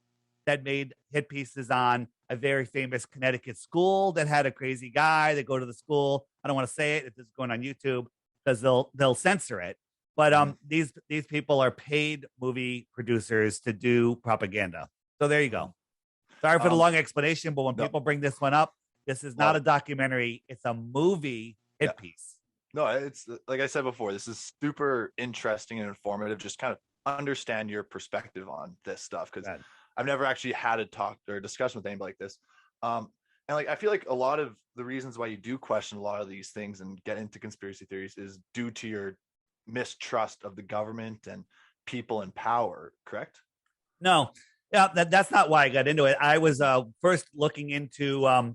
that made hit pieces on a very famous Connecticut school that had a crazy guy that go to the school. I don't want to say it if this is going on YouTube because they'll censor it. But these people are paid movie producers to do propaganda. So there you go. Sorry for the long explanation, but when people bring this one up, this is not a documentary. It's a movie hit piece. No, it's like I said before, this is super interesting and informative. Just kind of understand your perspective on this stuff because I've never actually had a talk or a discussion with anybody like this. And like I feel like a lot of the reasons why you do question a lot of these things and get into conspiracy theories is due to your mistrust of the government and people in power, correct? No. Yeah, that's not why I got into it. I was first looking into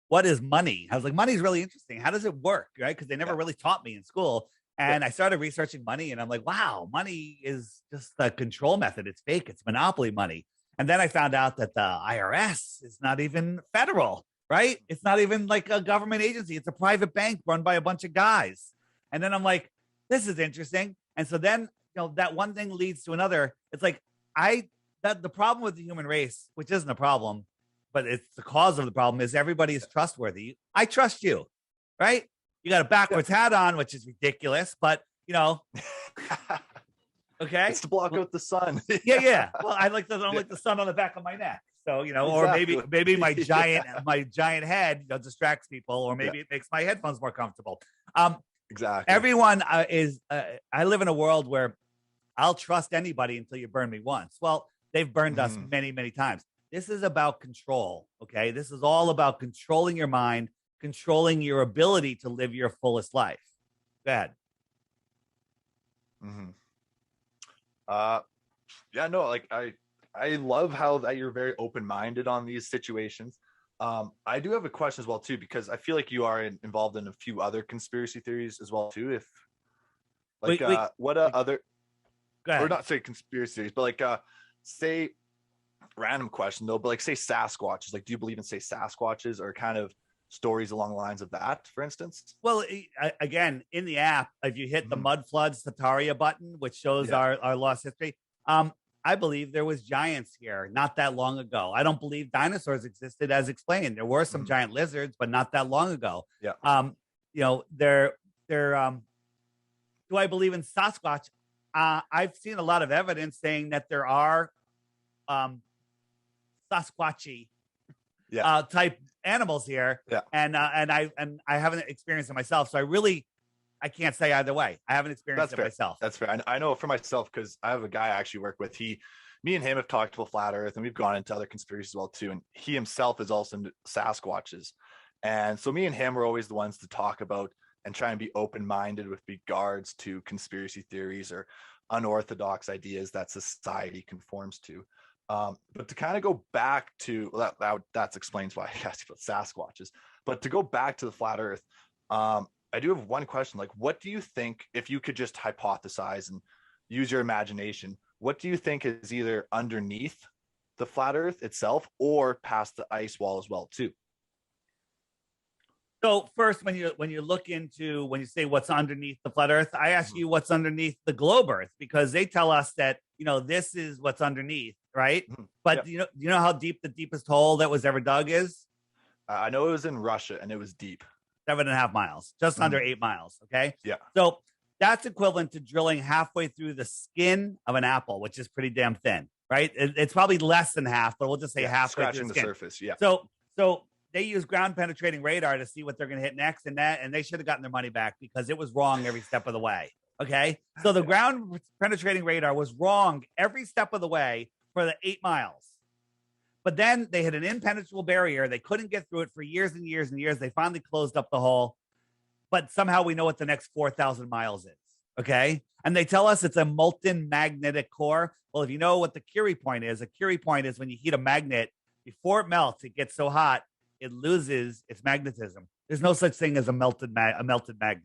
what is money. I was like, money's really interesting. How does it work? Right? Because they never really taught me in school. And I started researching money and I'm like, wow, money is just a control method. It's fake. It's monopoly money. And then I found out that the IRS is not even federal, right? It's not even like a government agency. It's a private bank run by a bunch of guys. And then I'm like, this is interesting. And so then, that one thing leads to another. It's like, the problem with the human race, which isn't a problem, but it's the cause of the problem, is everybody is trustworthy. I trust you, right? You got a backwards hat on, which is ridiculous, but okay. It's to block out the sun. yeah. Well, I don't like the sun on the back of my neck. So, exactly. Or maybe my giant head distracts people, or maybe it makes my headphones more comfortable. Exactly. Everyone I live in a world where I'll trust anybody until you burn me once. Well, they've burned us many, many times. This is about control. Okay. This is all about controlling your mind, controlling your ability to live your fullest life. Go ahead. Mm-hmm. Uh, yeah, no, like I love how that you're very open-minded on these situations. I do have a question as well too, because I feel like you are involved in a few other conspiracy theories as well too. If like what Wait, other, go or ahead. not say conspiracy theories, but like say random question though, but like say Sasquatches. Like, do you believe in say Sasquatches or kind of stories along the lines of that, for instance? Well, again, in the app, if you hit the Mm-hmm. Mud Floods Tataria button, which shows Yeah. our lost history, I believe there was giants here not that long ago. I don't believe dinosaurs existed as explained. There were some Mm-hmm. giant lizards, but not that long ago. Yeah. You know, they're do I believe in Sasquatch? I've seen a lot of evidence saying that there are um, Sasquatchy Yeah. type animals here, Yeah. and I haven't experienced it myself, so I can't say either way. I haven't experienced That's it fair. myself. That's fair. I know for myself because I have a guy I actually work with. Me and him have talked about flat Earth, and we've gone into other conspiracies as well too. And he himself is also into Sasquatches, and so me and him are always the ones to talk about and try and be open-minded with regards to conspiracy theories or unorthodox ideas that society conforms to. But to kind of go back to that explains why I asked about Sasquatches. But to go back to the flat Earth, I do have one question. Like, what do you think, if you could just hypothesize and use your imagination, what do you think is either underneath the flat Earth itself or past the ice wall as well, too? So first, when you look into when you say what's underneath the flat Earth, I ask Mhm. you what's underneath the globe Earth because they tell us that this is what's underneath, right? Mhm. But Yep. you know how deep the deepest hole that was ever dug is? I know it was in Russia and it was deep. 7.5 miles, just under Mhm. 8 miles. Okay, Yeah. so that's equivalent to drilling halfway through the skin of an apple, which is pretty damn thin, right? It's probably less than half, but we'll just say Yeah. halfway through the Scratching the skin. surface. Yeah. So they use ground penetrating radar to see what they're going to hit next, and they should have gotten their money back because it was wrong every step of the way. Okay, so the Yeah. ground penetrating radar was wrong every step of the way for the 8 miles. But then they had an impenetrable barrier. They couldn't get through it for years and years and years. They finally closed up the hole, but somehow we know what the next 4,000 miles is. Okay. And they tell us it's a molten magnetic core. Well, if you know what the Curie point is, a Curie point is when you heat a magnet, before it melts, it gets so hot, it loses its magnetism. There's no such thing as a melted magnet.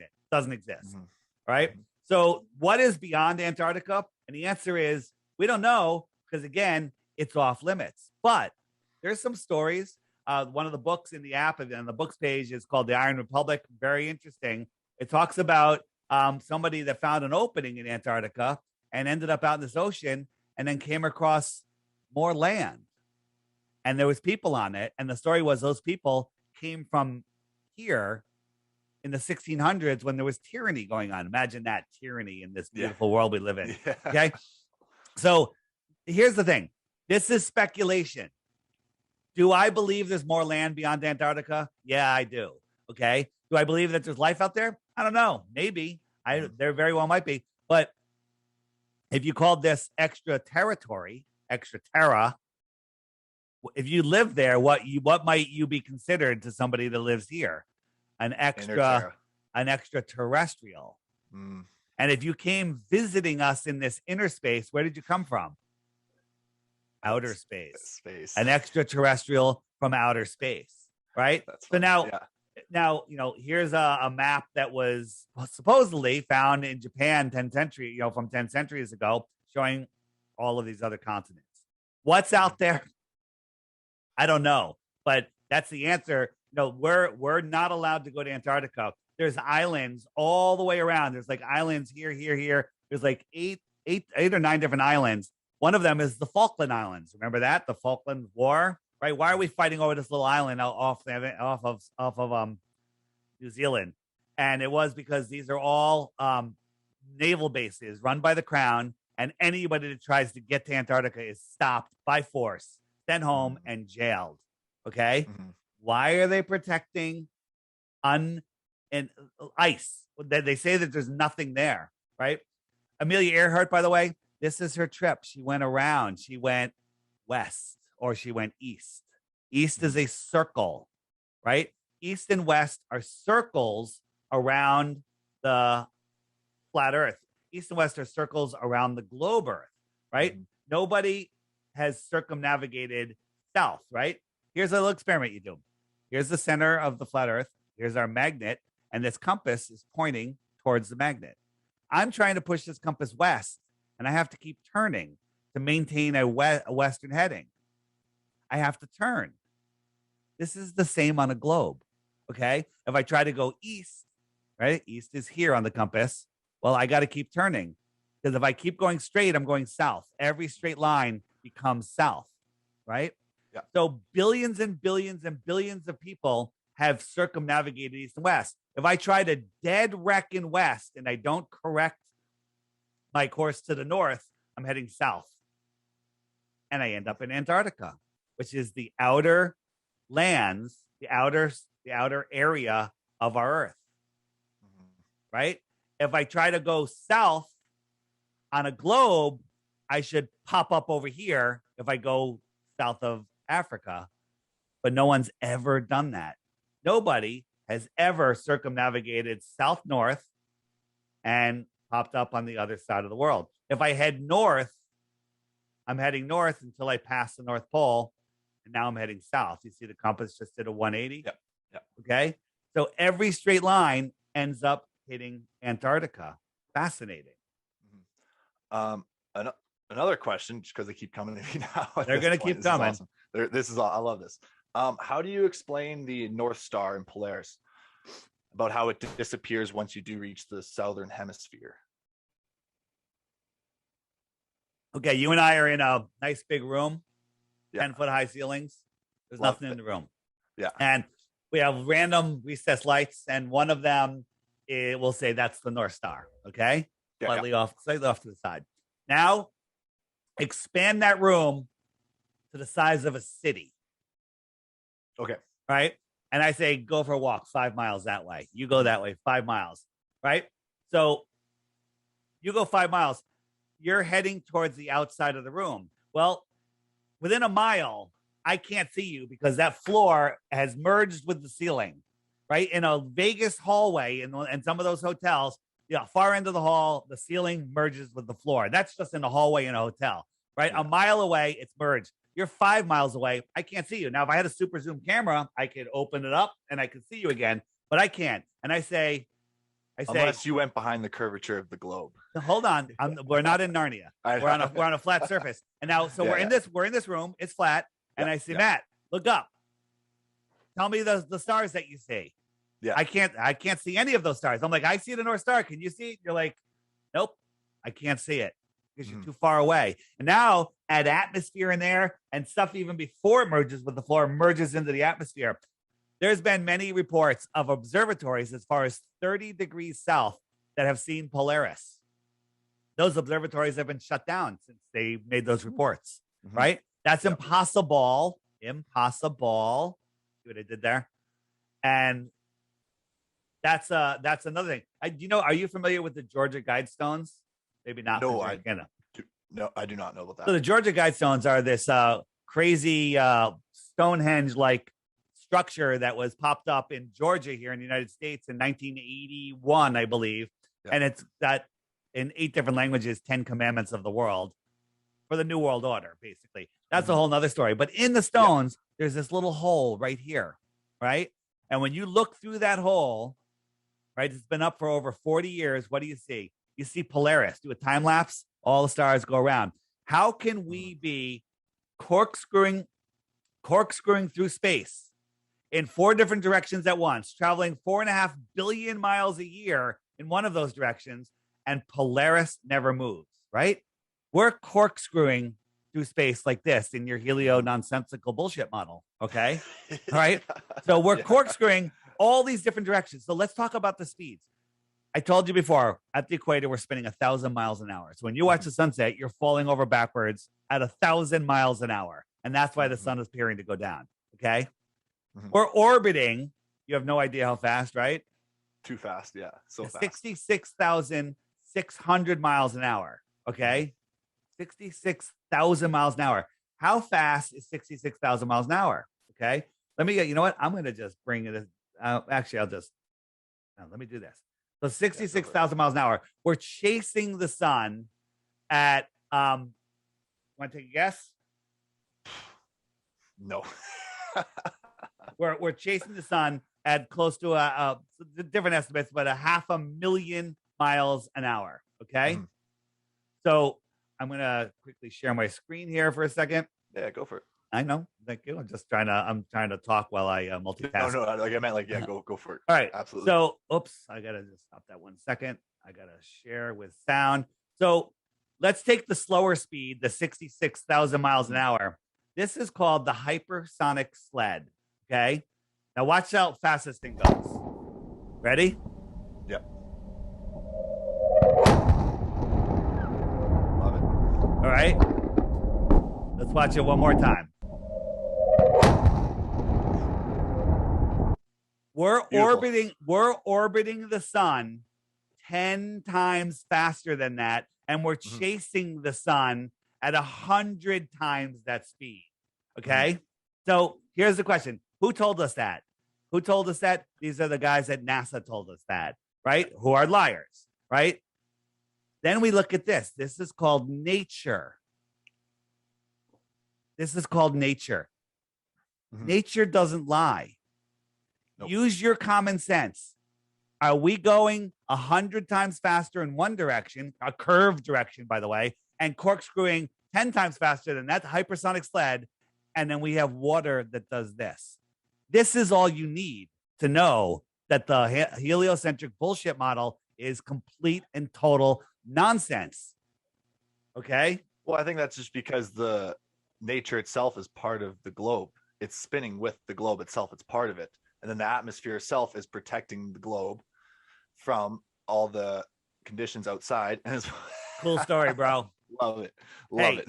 It doesn't exist. Mhm. Right. So, what is beyond Antarctica? And the answer is we don't know because, again, it's off limits. But there's some stories. One of the books in the app and on the books page is called The Iron Republic. Very interesting. It talks about somebody that found an opening in Antarctica and ended up out in this ocean and then came across more land. And there was people on it. And the story was those people came from here in the 1600s when there was tyranny going on. Imagine that tyranny in this Yeah. beautiful world we live in. Yeah. Okay. So here's the thing. This is speculation. Do I believe there's more land beyond Antarctica? Yeah, I do. Okay. Do I believe that there's life out there? I don't know. Maybe. There very well might be. But if you called this extra territory, extra terra, if you live there, what might you be considered to somebody that lives here? An Interterra. extraterrestrial. Mm. And if you came visiting us in this inner space, where did you come from? Outer space. An extraterrestrial from outer space, right? That's so funny. now here's a map that was supposedly found in Japan 10 century, from 10 centuries ago, showing all of these other continents. What's out there? I don't know, but that's the answer. We're not allowed to go to Antarctica. There's islands all the way around. There's like islands here, here, here. There's like eight or nine different islands. One of them is the Falkland Islands. Remember that? The Falkland War, right? Why are we fighting over this little island off of New Zealand? And it was because these are all naval bases run by the crown, and anybody that tries to get to Antarctica is stopped by force, sent home, and jailed. Okay, why are they protecting ice? They say that there's nothing there, right? Amelia Earhart, by the way, this is her trip. She went around. She went west or she went east. East is a circle, right? East and west are circles around the flat earth. East and west are circles around the globe earth, right? Nobody has circumnavigated south, right? Here's a little experiment you do. Here's the center of the flat earth. Here's our magnet. And this compass is pointing towards the magnet. I'm trying to push this compass west, and I have to keep turning to maintain a western heading. I have to turn. This is the same on a globe, okay? If I try to go east, right? East is here on the compass. Well, I got to keep turning because if I keep going straight, I'm going south. Every straight line becomes south, right? Yeah. So billions and billions and billions of people have circumnavigated east and west. If I try to dead wreck in west and I don't correct my course to the north, I'm heading south. And I end up in Antarctica, which is the outer lands, the outer area of our Earth, right? If I try to go south on a globe, I should pop up over here if I go south of Africa. But no one's ever done that. Nobody has ever circumnavigated south-north and popped up on the other side of the world. If I head north, I'm heading north until I pass the North Pole, and now I'm heading south. You see the compass just did a 180? Yep. Yep. Okay? So every straight line ends up hitting Antarctica. Fascinating. Another question, just because they keep coming to me now. They're going to keep coming. Awesome. I love this. How do you explain the North Star in Polaris about how it disappears once you do reach the southern hemisphere? Okay, you and I are in a nice big room, Yeah. 10-foot high ceilings. There's Love nothing it. in the room. Yeah. And we have random recessed lights, and one of them, it will say that's the North Star, okay? Yeah, slightly off to the side. Now, expand that room to the size of a city. Okay. Right? And I say, go for a walk 5 miles that way. You go that way 5 miles, right? So you go 5 miles. You're heading towards the outside of the room. Well, within a mile, I can't see you because that floor has merged with the ceiling, right? In a Vegas hallway in some of those hotels, far end of the hall, the ceiling merges with the floor. That's just in a hallway in a hotel, right? Yeah. A mile away, it's merged. You're 5 miles away. I can't see you. Now, if I had a super zoom camera, I could open it up and I could see you again, but I can't. And I say, unless you went behind the curvature of the globe. Hold on. We're not in Narnia. We're on a flat surface. And now, so we're in this room. It's flat. And I say, Matt, look up. Tell me the stars that you see. Yeah. I can't see any of those stars. I'm like, I see the North Star. Can you see it? You're like, nope, I can't see it because you're too far away. And now add atmosphere in there and stuff even before it merges with the floor merges into the atmosphere. There's been many reports of observatories as far as 30 degrees south that have seen Polaris. Those observatories have been shut down since they made those reports, right? That's impossible. Impossible. See what I did there? And that's another thing. Are you familiar with the Georgia Guidestones? Maybe not. No, I do not know about that. So the Georgia Guidestones are this crazy Stonehenge-like structure that was popped up in Georgia here in the United States in 1981, I believe. Yeah. And it's that in 8 different languages, 10 commandments of the world for the New World Order, basically. That's a whole nother story. But in the stones, there's this little hole right here, right? And when you look through that hole, right, it's been up for over 40 years. What do you see? You see Polaris. Do a time lapse. All the stars go around. How can we be corkscrewing through space in 4 different directions at once, traveling 4.5 billion miles a year in one of those directions, and Polaris never moves, right? We're corkscrewing through space like this in your helio-nonsensical bullshit model, okay? All right? So we're corkscrewing all these different directions. So let's talk about the speeds. I told you before, at the equator, we're spinning 1,000 miles an hour. So when you watch the sunset, you're falling over backwards at 1,000 miles an hour. And that's why the sun is appearing to go down, okay? We're orbiting. You have no idea how fast, right? Too fast, yeah. So fast. 66,600 miles an hour, okay? 66,000 miles an hour. how fast is 66,000 miles an hour? Okay. Let me get, you know what? I'm going to just bring it. Actually, let me do this. So 66,000 miles an hour. We're chasing the sun at, want to take a guess? No. We're chasing the sun at close to different estimates, but 500,000 miles an hour. Okay. Mm-hmm. So I'm going to quickly share my screen here for a second. Yeah, go for it. I know. Thank you. I'm trying to talk while I multitask. No, like I meant like, yeah, go for it. All right. Absolutely. So, oops, I got to just stop that 1 second. I got to share with sound. So let's take the slower speed, the 66,000 miles an hour. This is called the hypersonic sled. Okay. Now watch how fast this thing goes. Ready? Yep. Love it. All right. Let's watch it one more time. We're orbiting the sun 10 times faster than that, and we're chasing the sun at 100 times that speed. Okay? So here's the question. Who told us that? Who told us that? These are the guys at NASA told us that, right? Who are liars, right? Then we look at this. This is called nature. This is called nature. Nature doesn't lie. Nope. Use your common sense. Are we going 100 times faster in one direction, a curved direction, by the way, and corkscrewing 10 times faster than that, the hypersonic sled, and then we have water that does this? This is all you need to know that the heliocentric bullshit model is complete and total nonsense. Okay? Well, I think that's just because the nature itself is part of the globe. It's spinning with the globe itself. It's part of it. And then the atmosphere itself is protecting the globe from all the conditions outside. And it's cool story, bro. Love it. Yeah.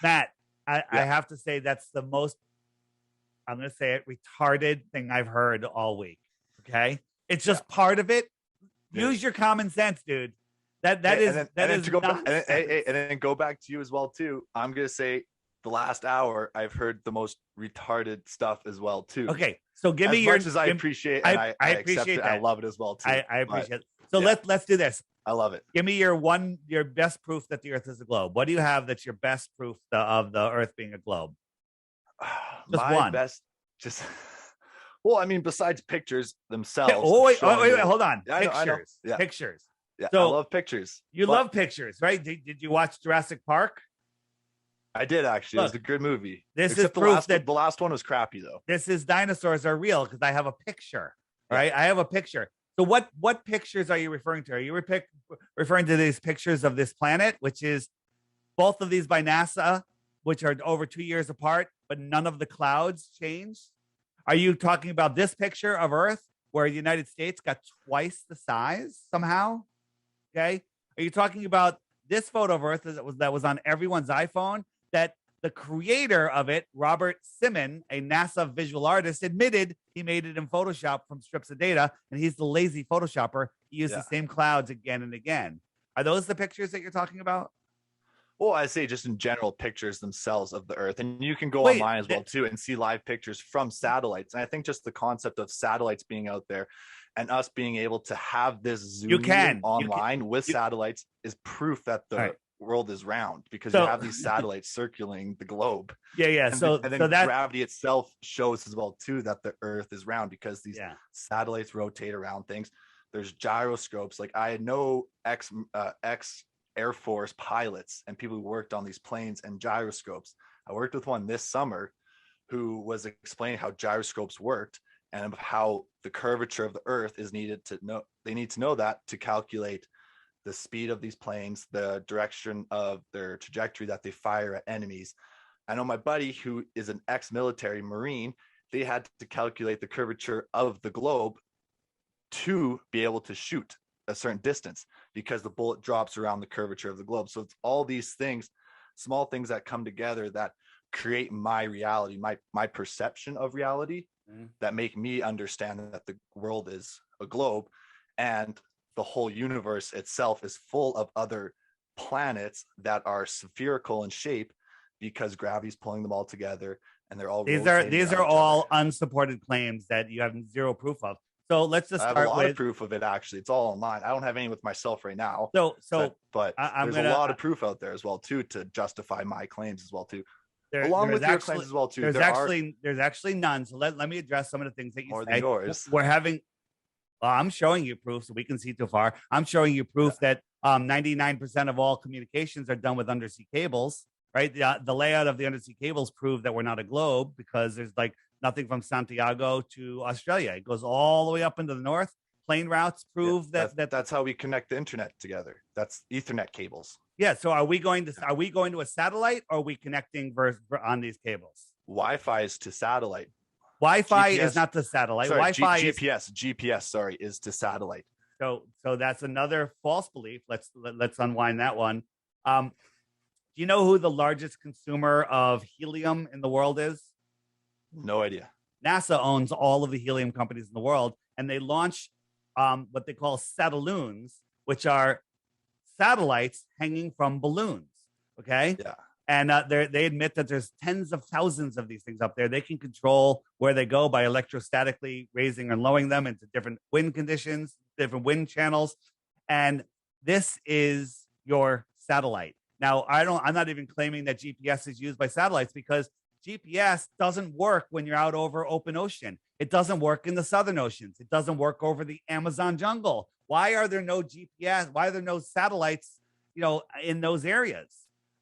Matt, I have to say that's the most, I'm going to say it, retarded thing I've heard all week. Okay. It's just part of it. Use your common sense, dude. And then go back to you as well, too. I'm going to say the last hour, I've heard the most retarded stuff as well, too. Okay. So give me your, as much as I appreciate it, I appreciate it. I love it as well, too. I appreciate it. So let's do this. I love it. Give me your best proof that the Earth is a globe. What do you have that's your best proof of the Earth being a globe? Well, I mean, besides pictures themselves. Wait, hold on. Pictures. Yeah. Pictures. Yeah, so I love pictures. You love pictures, right? Did you watch Jurassic Park? I did, actually. Look, it was a good movie. This is proof that the last one was crappy, though. This is dinosaurs are real because I have a picture. Right? I have a picture. So what pictures are you referring to? Are you referring to these pictures of this planet, which is both of these by NASA, which are over 2 years apart, but none of the clouds changed? Are you talking about this picture of Earth where the United States got twice the size somehow? Okay. Are you talking about this photo of Earth that was on everyone's iPhone that the creator of it, Robert Simon, a NASA visual artist, admitted he made it in Photoshop from strips of data, and he's the lazy Photoshopper. He used the same clouds again and again. Are those the pictures that you're talking about? Well, I say just in general pictures themselves of the Earth. And you can go online as well, too, and see live pictures from satellites. And I think just the concept of satellites being out there and us being able to have this zoom online with satellites is proof that the world is round, because you have these satellites circling the globe. And then gravity itself shows as well, too, that the Earth is round because these satellites rotate around things. There's gyroscopes. Like, I know ex Air Force pilots and people who worked on these planes and gyroscopes. I worked with one this summer who was explaining how gyroscopes worked and how the curvature of the Earth is needed to know. They need to know that to calculate the speed of these planes, the direction of their trajectory that they fire at enemies. I know my buddy who is an ex-military Marine, they had to calculate the curvature of the globe to be able to shoot a certain distance because the bullet drops around the curvature of the globe. So it's all these things, small things that come together that create my reality, my perception of reality, that make me understand that the world is a globe, and the whole universe itself is full of other planets that are spherical in shape because gravity's pulling them all together, and they're all These are rotating these around are each other. all unsupported claims that you have zero proof of. So let's just I have a start lot of with. proof of it. Actually, it's all online. I don't have any with myself right now, but I'm there's a lot of proof out there as well too to justify my claims as well too, along with your claims as well too. There's actually none. So let me address some of the things that you more say. than yours. We're having. I'm showing you proof, so we can see too far. I'm showing you proof that 99% of all communications are done with undersea cables. Right, the layout of the undersea cables prove that we're not a globe because there's like nothing from Santiago to Australia. It goes all the way up into the north. Plane routes prove that's how we connect the internet together. That's Ethernet cables. Yeah. So are we going to a satellite, or are we connecting on these cables? Wi-Fi is to satellite. Wi-Fi is not to satellite. Sorry, Wi-Fi GPS. Sorry, is to satellite. So that's another false belief. Let's unwind that one. Do you know who the largest consumer of helium in the world is? No idea. NASA owns all of the helium companies in the world, and they launch what they call satelloons, which are satellites hanging from balloons. Okay. Yeah. And they admit that there's tens of thousands of these things up there. They can control where they go by electrostatically raising and lowering them into different wind conditions, different wind channels. And this is your satellite. Now, I'm not even claiming that GPS is used by satellites because GPS doesn't work when you're out over open ocean. It doesn't work in the Southern Oceans. It doesn't work over the Amazon jungle. Why are there no GPS? Why are there no satellites, in those areas?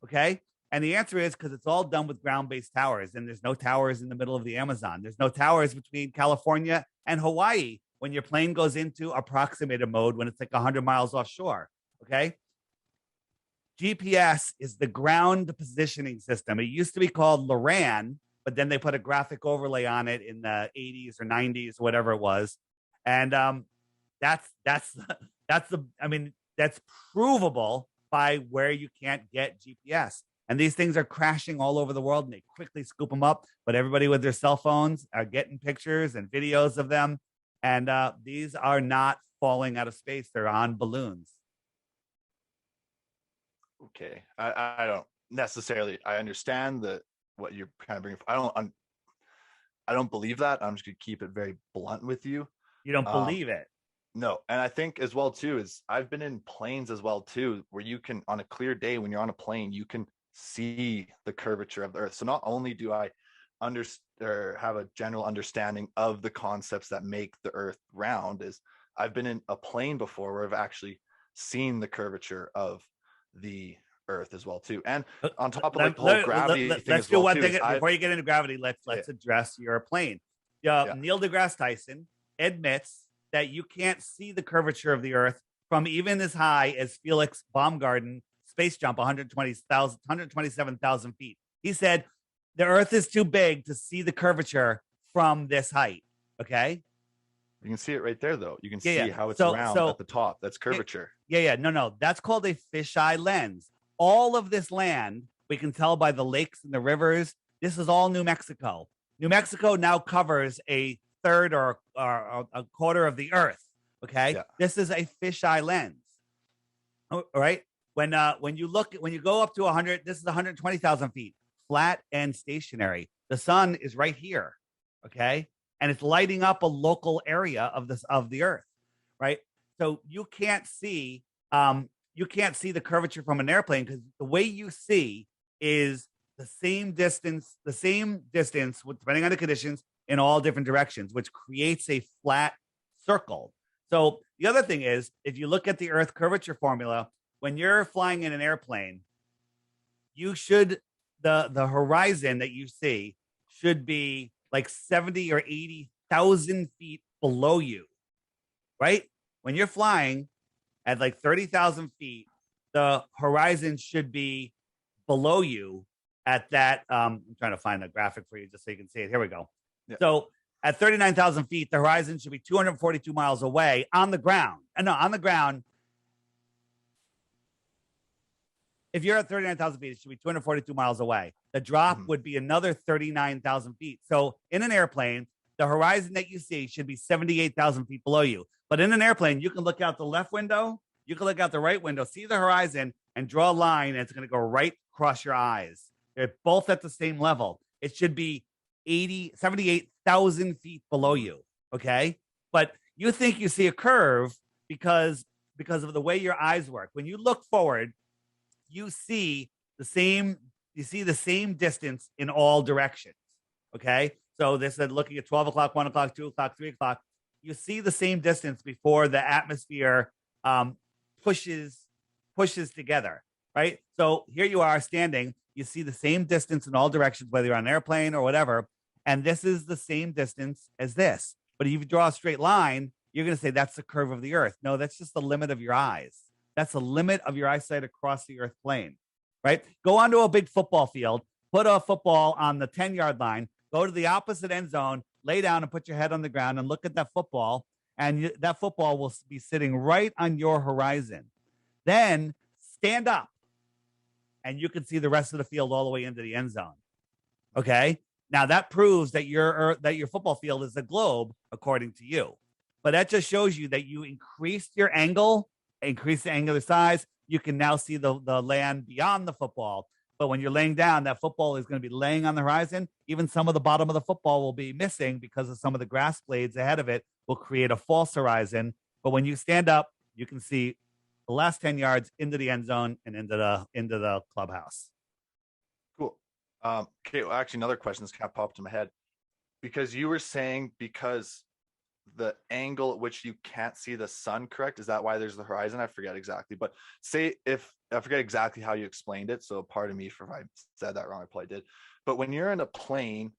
Okay. And the answer is because it's all done with ground-based towers, and there's no towers in the middle of the Amazon. There's no towers between California and Hawaii when your plane goes into approximator mode when it's like 100 miles offshore. Okay. GPS is the ground positioning system. It used to be called LORAN, but then they put a graphic overlay on it in the 80s or 90s, whatever it was. And that's provable by where you can't get GPS. And these things are crashing all over the world, and they quickly scoop them up. But everybody with their cell phones are getting pictures and videos of them. And these are not falling out of space. They're on balloons. Okay. I don't necessarily, I understand what you're kind of bringing. I don't believe that. I'm just going to keep it very blunt with you. You don't believe it? No. And I think as well too, is I've been in planes as well too, where you can, on a clear day, when you're on a plane, you can see the curvature of the earth. So not only do I have a general understanding of the concepts that make the earth round, is I've been in a plane before where I've actually seen the curvature of the earth as well too. And on top of the whole gravity thing, let's do one thing before you get into gravity. Let's address your plane. Neil deGrasse Tyson admits that you can't see the curvature of the earth from even as high as Felix Baumgarten space jump 127,000 feet. He said the earth is too big to see the curvature from this height. Okay. You can see it right there, though. You can see how it's round at the top. That's curvature. No. That's called a fisheye lens. All of this land, we can tell by the lakes and the rivers. This is all New Mexico. New Mexico now covers a third or a quarter of the earth. Okay. Yeah. This is a fisheye lens. All right. When you go up to 100, this is 120,000 feet, flat and stationary. The sun is right here. Okay. And it's lighting up a local area of the earth, right? So you can't see the curvature from an airplane because the way you see is the same distance, depending on the conditions, in all different directions, which creates a flat circle. So the other thing is, if you look at the Earth curvature formula, when you're flying in an airplane, the horizon that you see should be like 70 or 80,000 feet below you, right? When you're flying at like 30,000 feet, the horizon should be below you at that. I'm trying to find a graphic for you just so you can see it. Here we go. Yeah. So at 39,000 feet, the horizon should be 242 miles away on the ground. On the ground. If you're at 39,000 feet, it should be 242 miles away. The drop would be another 39,000 feet. So in an airplane, the horizon that you see should be 78,000 feet below you. But in an airplane, you can look out the left window, you can look out the right window, see the horizon, and draw a line, and it's going to go right across your eyes. They're both at the same level. It should be 78,000 feet below you. Okay. But you think you see a curve because of the way your eyes work. When you look forward, you see the same distance in all directions. Okay. So this is looking at 12 o'clock, 1 o'clock, 2 o'clock, 3 o'clock. You see the same distance before the atmosphere pushes together, right? So here you are standing. You see the same distance in all directions, whether you're on an airplane or whatever. And this is the same distance as this. But if you draw a straight line, you're going to say that's the curve of the Earth. No, that's just the limit of your eyes. That's the limit of your eyesight across the Earth plane, right? Go onto a big football field, put a football on the 10-yard line, go to the opposite end zone, lay down and put your head on the ground and look at that football. And that football will be sitting right on your horizon. Then stand up and you can see the rest of the field all the way into the end zone. Okay. Now that proves that your football field is a globe, according to you. But that just shows you that you increased your angle, increase the angular size. You can now see the land beyond the football. But when you're laying down, that football is going to be laying on the horizon. Even some of the bottom of the football will be missing because of some of the grass blades ahead of it will create a false horizon. But when you stand up, you can see the last 10 yards into the end zone and into the clubhouse. Cool. Okay, well, actually, another question that's kind of popped in my head. Because you were saying because the angle at which you can't see the sun, correct? Is that why there's the horizon? I forget exactly. But say if I forget exactly how you explained it. So pardon me if I said that wrong. I probably did. But when you're in a plane,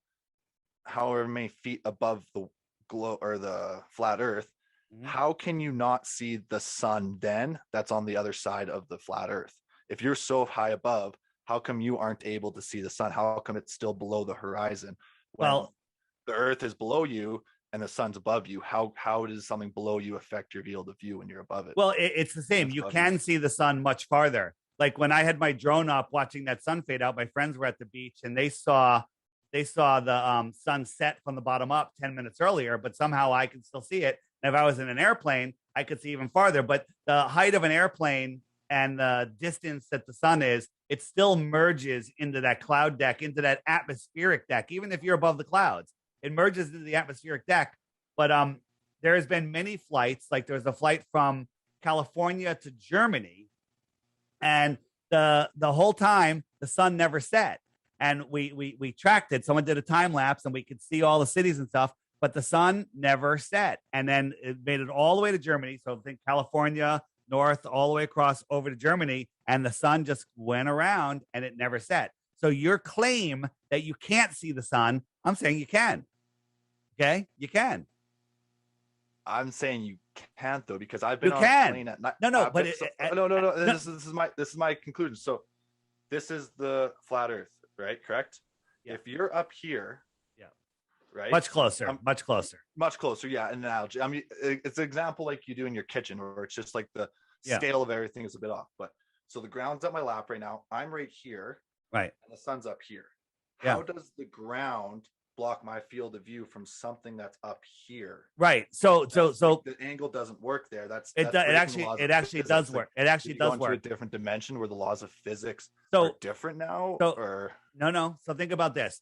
however many feet above the globe or the flat Earth, how can you not see the sun then that's on the other side of the flat Earth? If you're so high above, how come you aren't able to see the sun? How come it's still below the horizon? Well, the Earth is below you and the sun's above you. How does something below you affect your field of view when you're above it? Well, it's the same. You can see the sun much farther. Like when I had my drone up watching that sun fade out, my friends were at the beach and they saw the sun set from the bottom up 10 minutes earlier, but somehow I could still see it. And if I was in an airplane, I could see even farther. But the height of an airplane and the distance that the sun is, it still merges into that cloud deck, into that atmospheric deck. Even if you're above the clouds, it merges into the atmospheric deck. But there has been many flights. Like there was a flight from California to Germany, and the whole time the sun never set. And we tracked it. Someone did a time lapse, and we could see all the cities and stuff. But the sun never set. And then it made it all the way to Germany. So I think California, north, all the way across over to Germany. And the sun just went around and it never set. So your claim that you can't see the sun, I'm saying you can. Okay? You can. I'm saying you can't though, because I've been on a plane at night. No. This is my conclusion. So this is the flat Earth, right? Correct? Yeah. If you're up here, right? Much closer. Yeah. An analogy. I mean, it's an example like you do in your kitchen where it's just like the scale of everything is a bit off. But so the ground's at my lap right now. I'm right here. Right. And the sun's up here. How does the ground block my field of view from something that's up here? Right. So the angle doesn't work there. It actually does work. It actually does work. A different dimension where the laws of physics are different now. No. So think about this.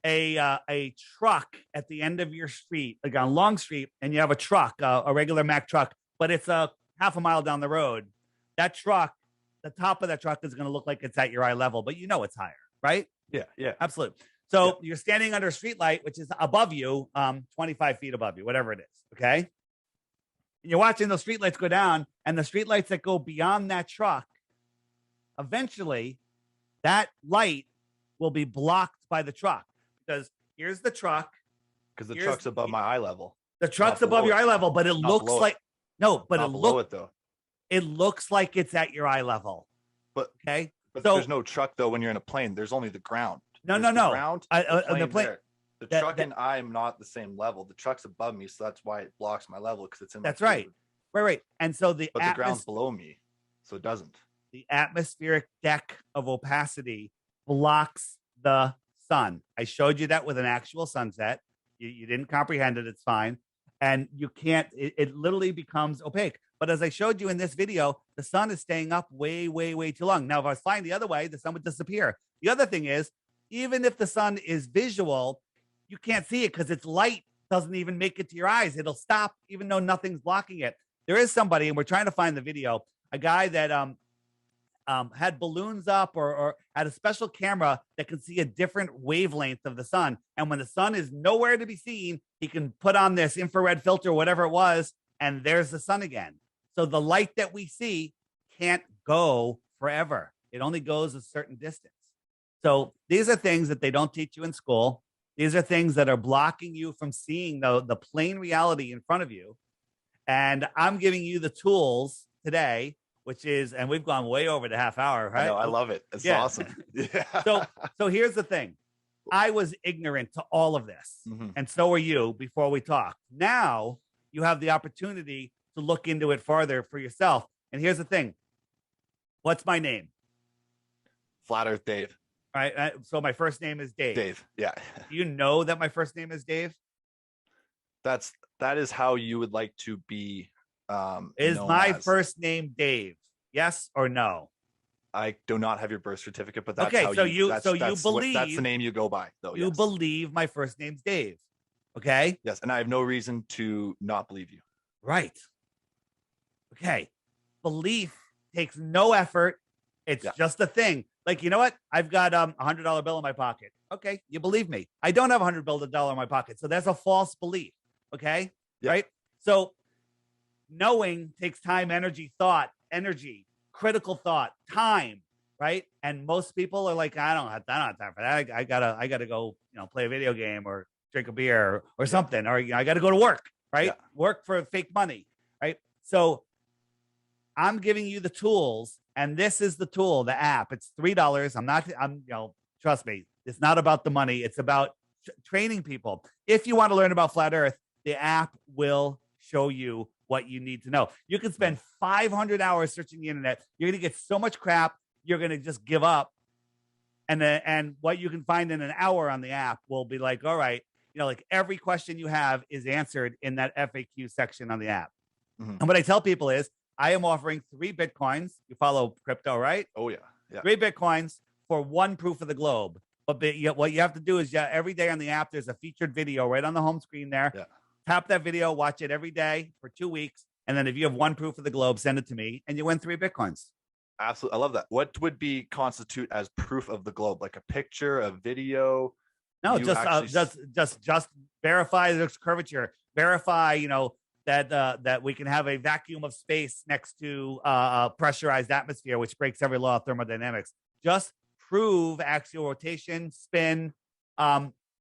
A truck at the end of your street, like on Long Street, and you have a truck, a regular Mack truck, but it's a half a mile down the road. That truck, the top of that truck is going to look like it's at your eye level, but you know it's higher, right? Yeah, absolutely. So you're standing under a street light, which is above you, 25 feet above you, whatever it is, okay? And you're watching those street lights go down, and the street lights that go beyond that truck, eventually that light will be blocked by the truck. Because here's the truck. Because the truck's above my eye level. The truck's above your eye level, but it looks like it looks like it's at your eye level. But okay, but there's no truck though when you're in a plane. There's only the ground. No. Ground, the plane. The truck and I am not the same level. The truck's above me, so that's why it blocks my level because it's in. That's right. Right. And so the ground's below me, so it doesn't. The atmospheric deck of opacity blocks the sun. I showed you that with an actual sunset. You didn't comprehend it. It's fine. And you can't, it literally becomes opaque. But as I showed you in this video, the sun is staying up way, way, way too long. Now, if I was flying the other way, the sun would disappear. The other thing is, even if the sun is visual, you can't see it because its light doesn't even make it to your eyes. It'll stop even though nothing's blocking it. There is somebody, and we're trying to find the video, a guy that had balloons up or had a special camera that can see a different wavelength of the sun. And when the sun is nowhere to be seen, he can put on this infrared filter, whatever it was, and there's the sun again. So the light that we see can't go forever. It only goes a certain distance. So these are things that they don't teach you in school. These are things that are blocking you from seeing the plain reality in front of you. And I'm giving you the tools today, which is, and we've gone way over the half hour, right? I know, I love it. It's awesome. Yeah. So here's the thing. I was ignorant to all of this. And so are you before we talk. Now you have the opportunity to look into it farther for yourself. And here's the thing. What's my name? Flat Earth Dave. All right. So my first name is Dave. Dave. Yeah. Do you know that my first name is Dave? That is how you would like to be. Is my first name Dave? Yes or no? I do not have your birth certificate, but that's okay. how So you believe that's the name you go by, though. You believe my first name's Dave. Okay. Yes, and I have no reason to not believe you. Right. Okay. Belief takes no effort. It's just a thing. Like, you know what? I've got $100 bill in my pocket. Okay, you believe me. I don't have $100 in my pocket, so that's a false belief. Okay, right? So knowing takes time, energy, thought, critical thought, time, right? And most people are like, I don't have time for that. I gotta go, play a video game or drink a beer or something, or I gotta go to work, right? Yeah. Work for fake money, right? So I'm giving you the tools, and this is the tool, the app. It's $3. Trust me, it's not about the money. It's about training people. If you want to learn about flat Earth, the app will show you what you need to know. You can spend 500 hours searching the internet. You're going to get so much crap, you're going to just give up. And what you can find in an hour on the app will be like, all right, like every question you have is answered in that FAQ section on the app. And what I tell people is, I am offering 3 Bitcoins. You follow crypto, right? Oh, yeah. 3 Bitcoins for 1 proof of the globe. But what you have to do is every day on the app, there's a featured video right on the home screen there. Yeah. Tap that video, watch it every day for 2 weeks. And then if you have 1 proof of the globe, send it to me and you win 3 Bitcoins. Absolutely. I love that. What would be constitute as proof of the globe? Like a picture, a video? No, just verify there's curvature. Verify, that we can have a vacuum of space next to a pressurized atmosphere, which breaks every law of thermodynamics. Just prove axial rotation, spin,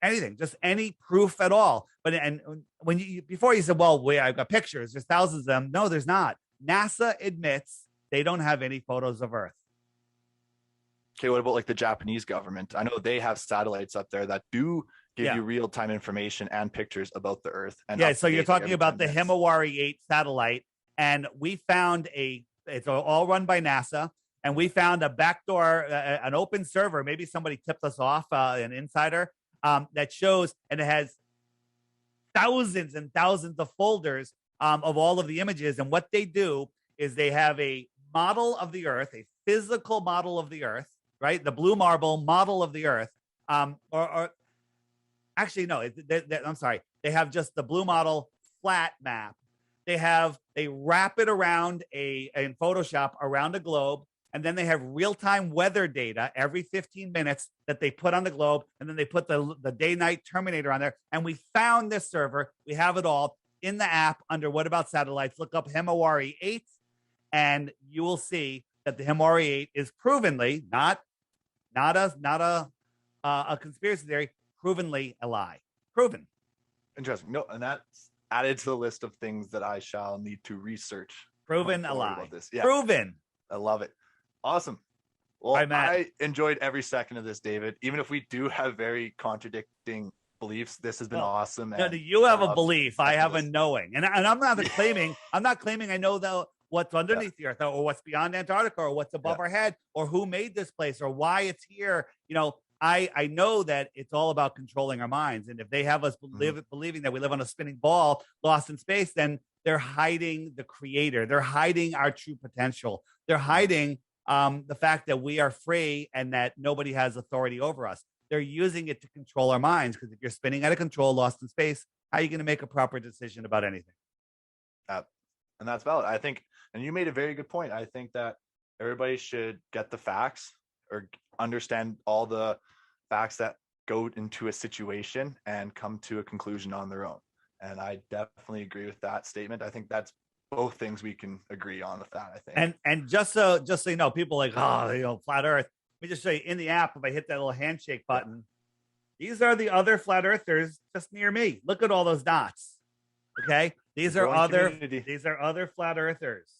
anything, just any proof at all. But before you said, well, wait, I've got pictures, there's thousands of them. No, there's not. NASA admits they don't have any photos of Earth. Okay, what about like the Japanese government? I know they have satellites up there that do give you real-time information and pictures about the Earth. And so you're talking about the Himawari 8 satellite, and we found it's all run by NASA, and we found a backdoor, an open server. Maybe somebody tipped us off, an insider, that shows, and it has thousands and thousands of folders of all of the images. And what they do is they have a model of the Earth, a physical model of the Earth, right? The blue marble model of the Earth, or actually, no, I'm sorry. They have just the blue model flat map. They wrap it around in Photoshop around a globe. And then they have real-time weather data every 15 minutes that they put on the globe. And then they put the day-night terminator on there. And we found this server. We have it all in the app under What About Satellites. Look up Himawari 8, and you will see that the Himawari 8 is provenly, not a conspiracy theory, provenly a lie. Proven. Interesting. No, and that's added to the list of things that I shall need to research. Proven a lie. Yeah. Proven. I love it. Awesome. Well, I enjoyed every second of this, David. Even if we do have very contradicting beliefs, this has been awesome. No, you have a belief. I have a knowing, and I'm not claiming. I'm not claiming I know what's underneath the Earth, or what's beyond Antarctica, or what's above our head, or who made this place, or why it's here. I know that it's all about controlling our minds, and if they have us believing that we live on a spinning ball lost in space, then they're hiding the creator. They're hiding our true potential. They're hiding the fact that we are free and that nobody has authority over us. They're using it to control our minds, because if you're spinning out of control, lost in space, how are you going to make a proper decision about anything? And that's valid. I think, and you made a very good point. I think that everybody should get the facts or understand all the facts that go into a situation and come to a conclusion on their own. And I definitely agree with that statement. I think that's both things we can agree on with that, I think. And just so you know, people like, oh, flat Earth. Let me just show you in the app. If I hit that little handshake button, these are the other flat earthers just near me. Look at all those dots. Okay, these are other flat earthers.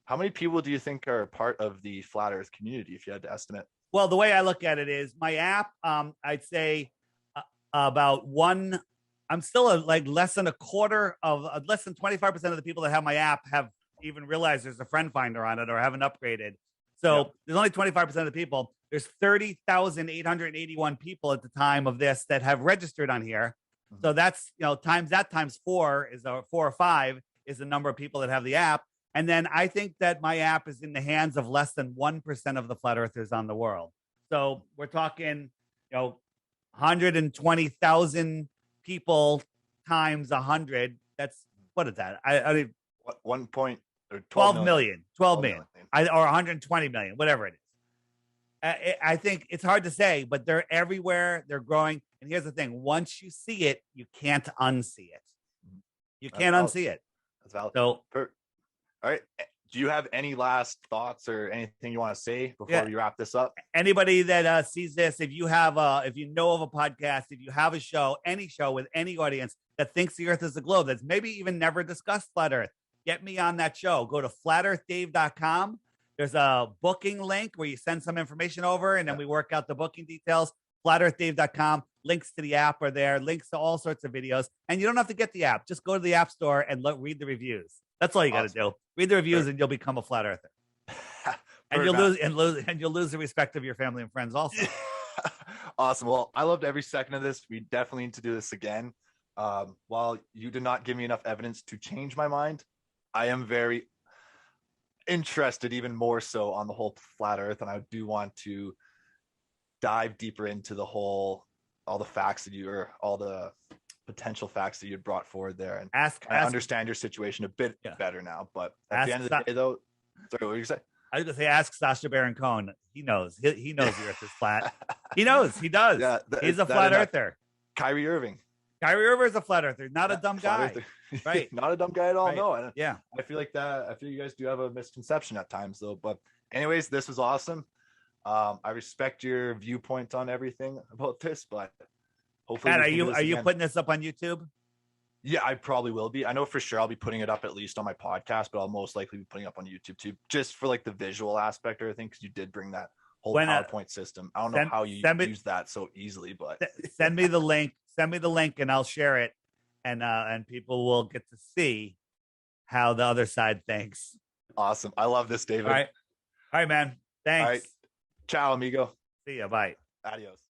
How many people do you think are part of the flat Earth community, if you had to estimate? Well, the way I look at it is my app. I'd say about one. I'm still like less than 25% of the people that have my app have even realized there's a friend finder on it or haven't upgraded. So there's only 25% of the people. There's 30,881 people at the time of this that have registered on here. Mm-hmm. So that's, times 4 is 4 or 5 is the number of people that have the app. And then I think that my app is in the hands of less than 1% of the flat earthers on the world. So we're talking, 120,000 people times 100. That's, what is that? I 12 million, or 120 million, whatever it is. I think it's hard to say, but they're everywhere. They're growing. And here's the thing. Once you see it, you can't unsee it. You can't unsee it. That's valid. So, all right. Do you have any last thoughts or anything you want to say before we wrap this up? Anybody that sees this, if you know of a podcast, if you have a show, any show with any audience that thinks the Earth is a globe, that's maybe even never discussed flat Earth, get me on that show. Go to flatearthdave.com. There's a booking link where you send some information over, and then we work out the booking details. Flatearthdave.com. Links to the app are there. Links to all sorts of videos. And you don't have to get the app. Just go to the App Store and read the reviews. That's all you got to do. Read the reviews, and you'll become a flat earther. And you'll lose the respect of your family and friends also. Awesome. Well, I loved every second of this. We definitely need to do this again. While you did not give me enough evidence to change my mind, I am very interested, even more so, on the whole flat Earth, and I do want to dive deeper into all the facts all the potential facts that you had brought forward there, and I understand your situation a bit better now. But at the end of the day, though, sorry, what were you say? I was going to say, ask Sacha Baron Cohen. He knows. He knows the Earth is flat. He knows. He does. Yeah, he's a flat earther. Kyrie Irving is a flat earther, not a dumb guy. Right. Not a dumb guy at all. Right. No. And yeah. I feel you guys do have a misconception at times, though. But anyways, this was awesome. I respect your viewpoint on everything about this, but hopefully, Matt, are you putting this up on YouTube? Yeah, I probably will be. I know for sure I'll be putting it up at least on my podcast, but I'll most likely be putting it up on YouTube too, just for like the visual aspect of everything, because you did bring that whole PowerPoint system. I don't know how you use that so easily, but send me the link. Send me the link, and I'll share it, and people will get to see how the other side thinks. Awesome. I love this, David. All right, man. Thanks. All right. Ciao, amigo. See ya. Bye. Adios.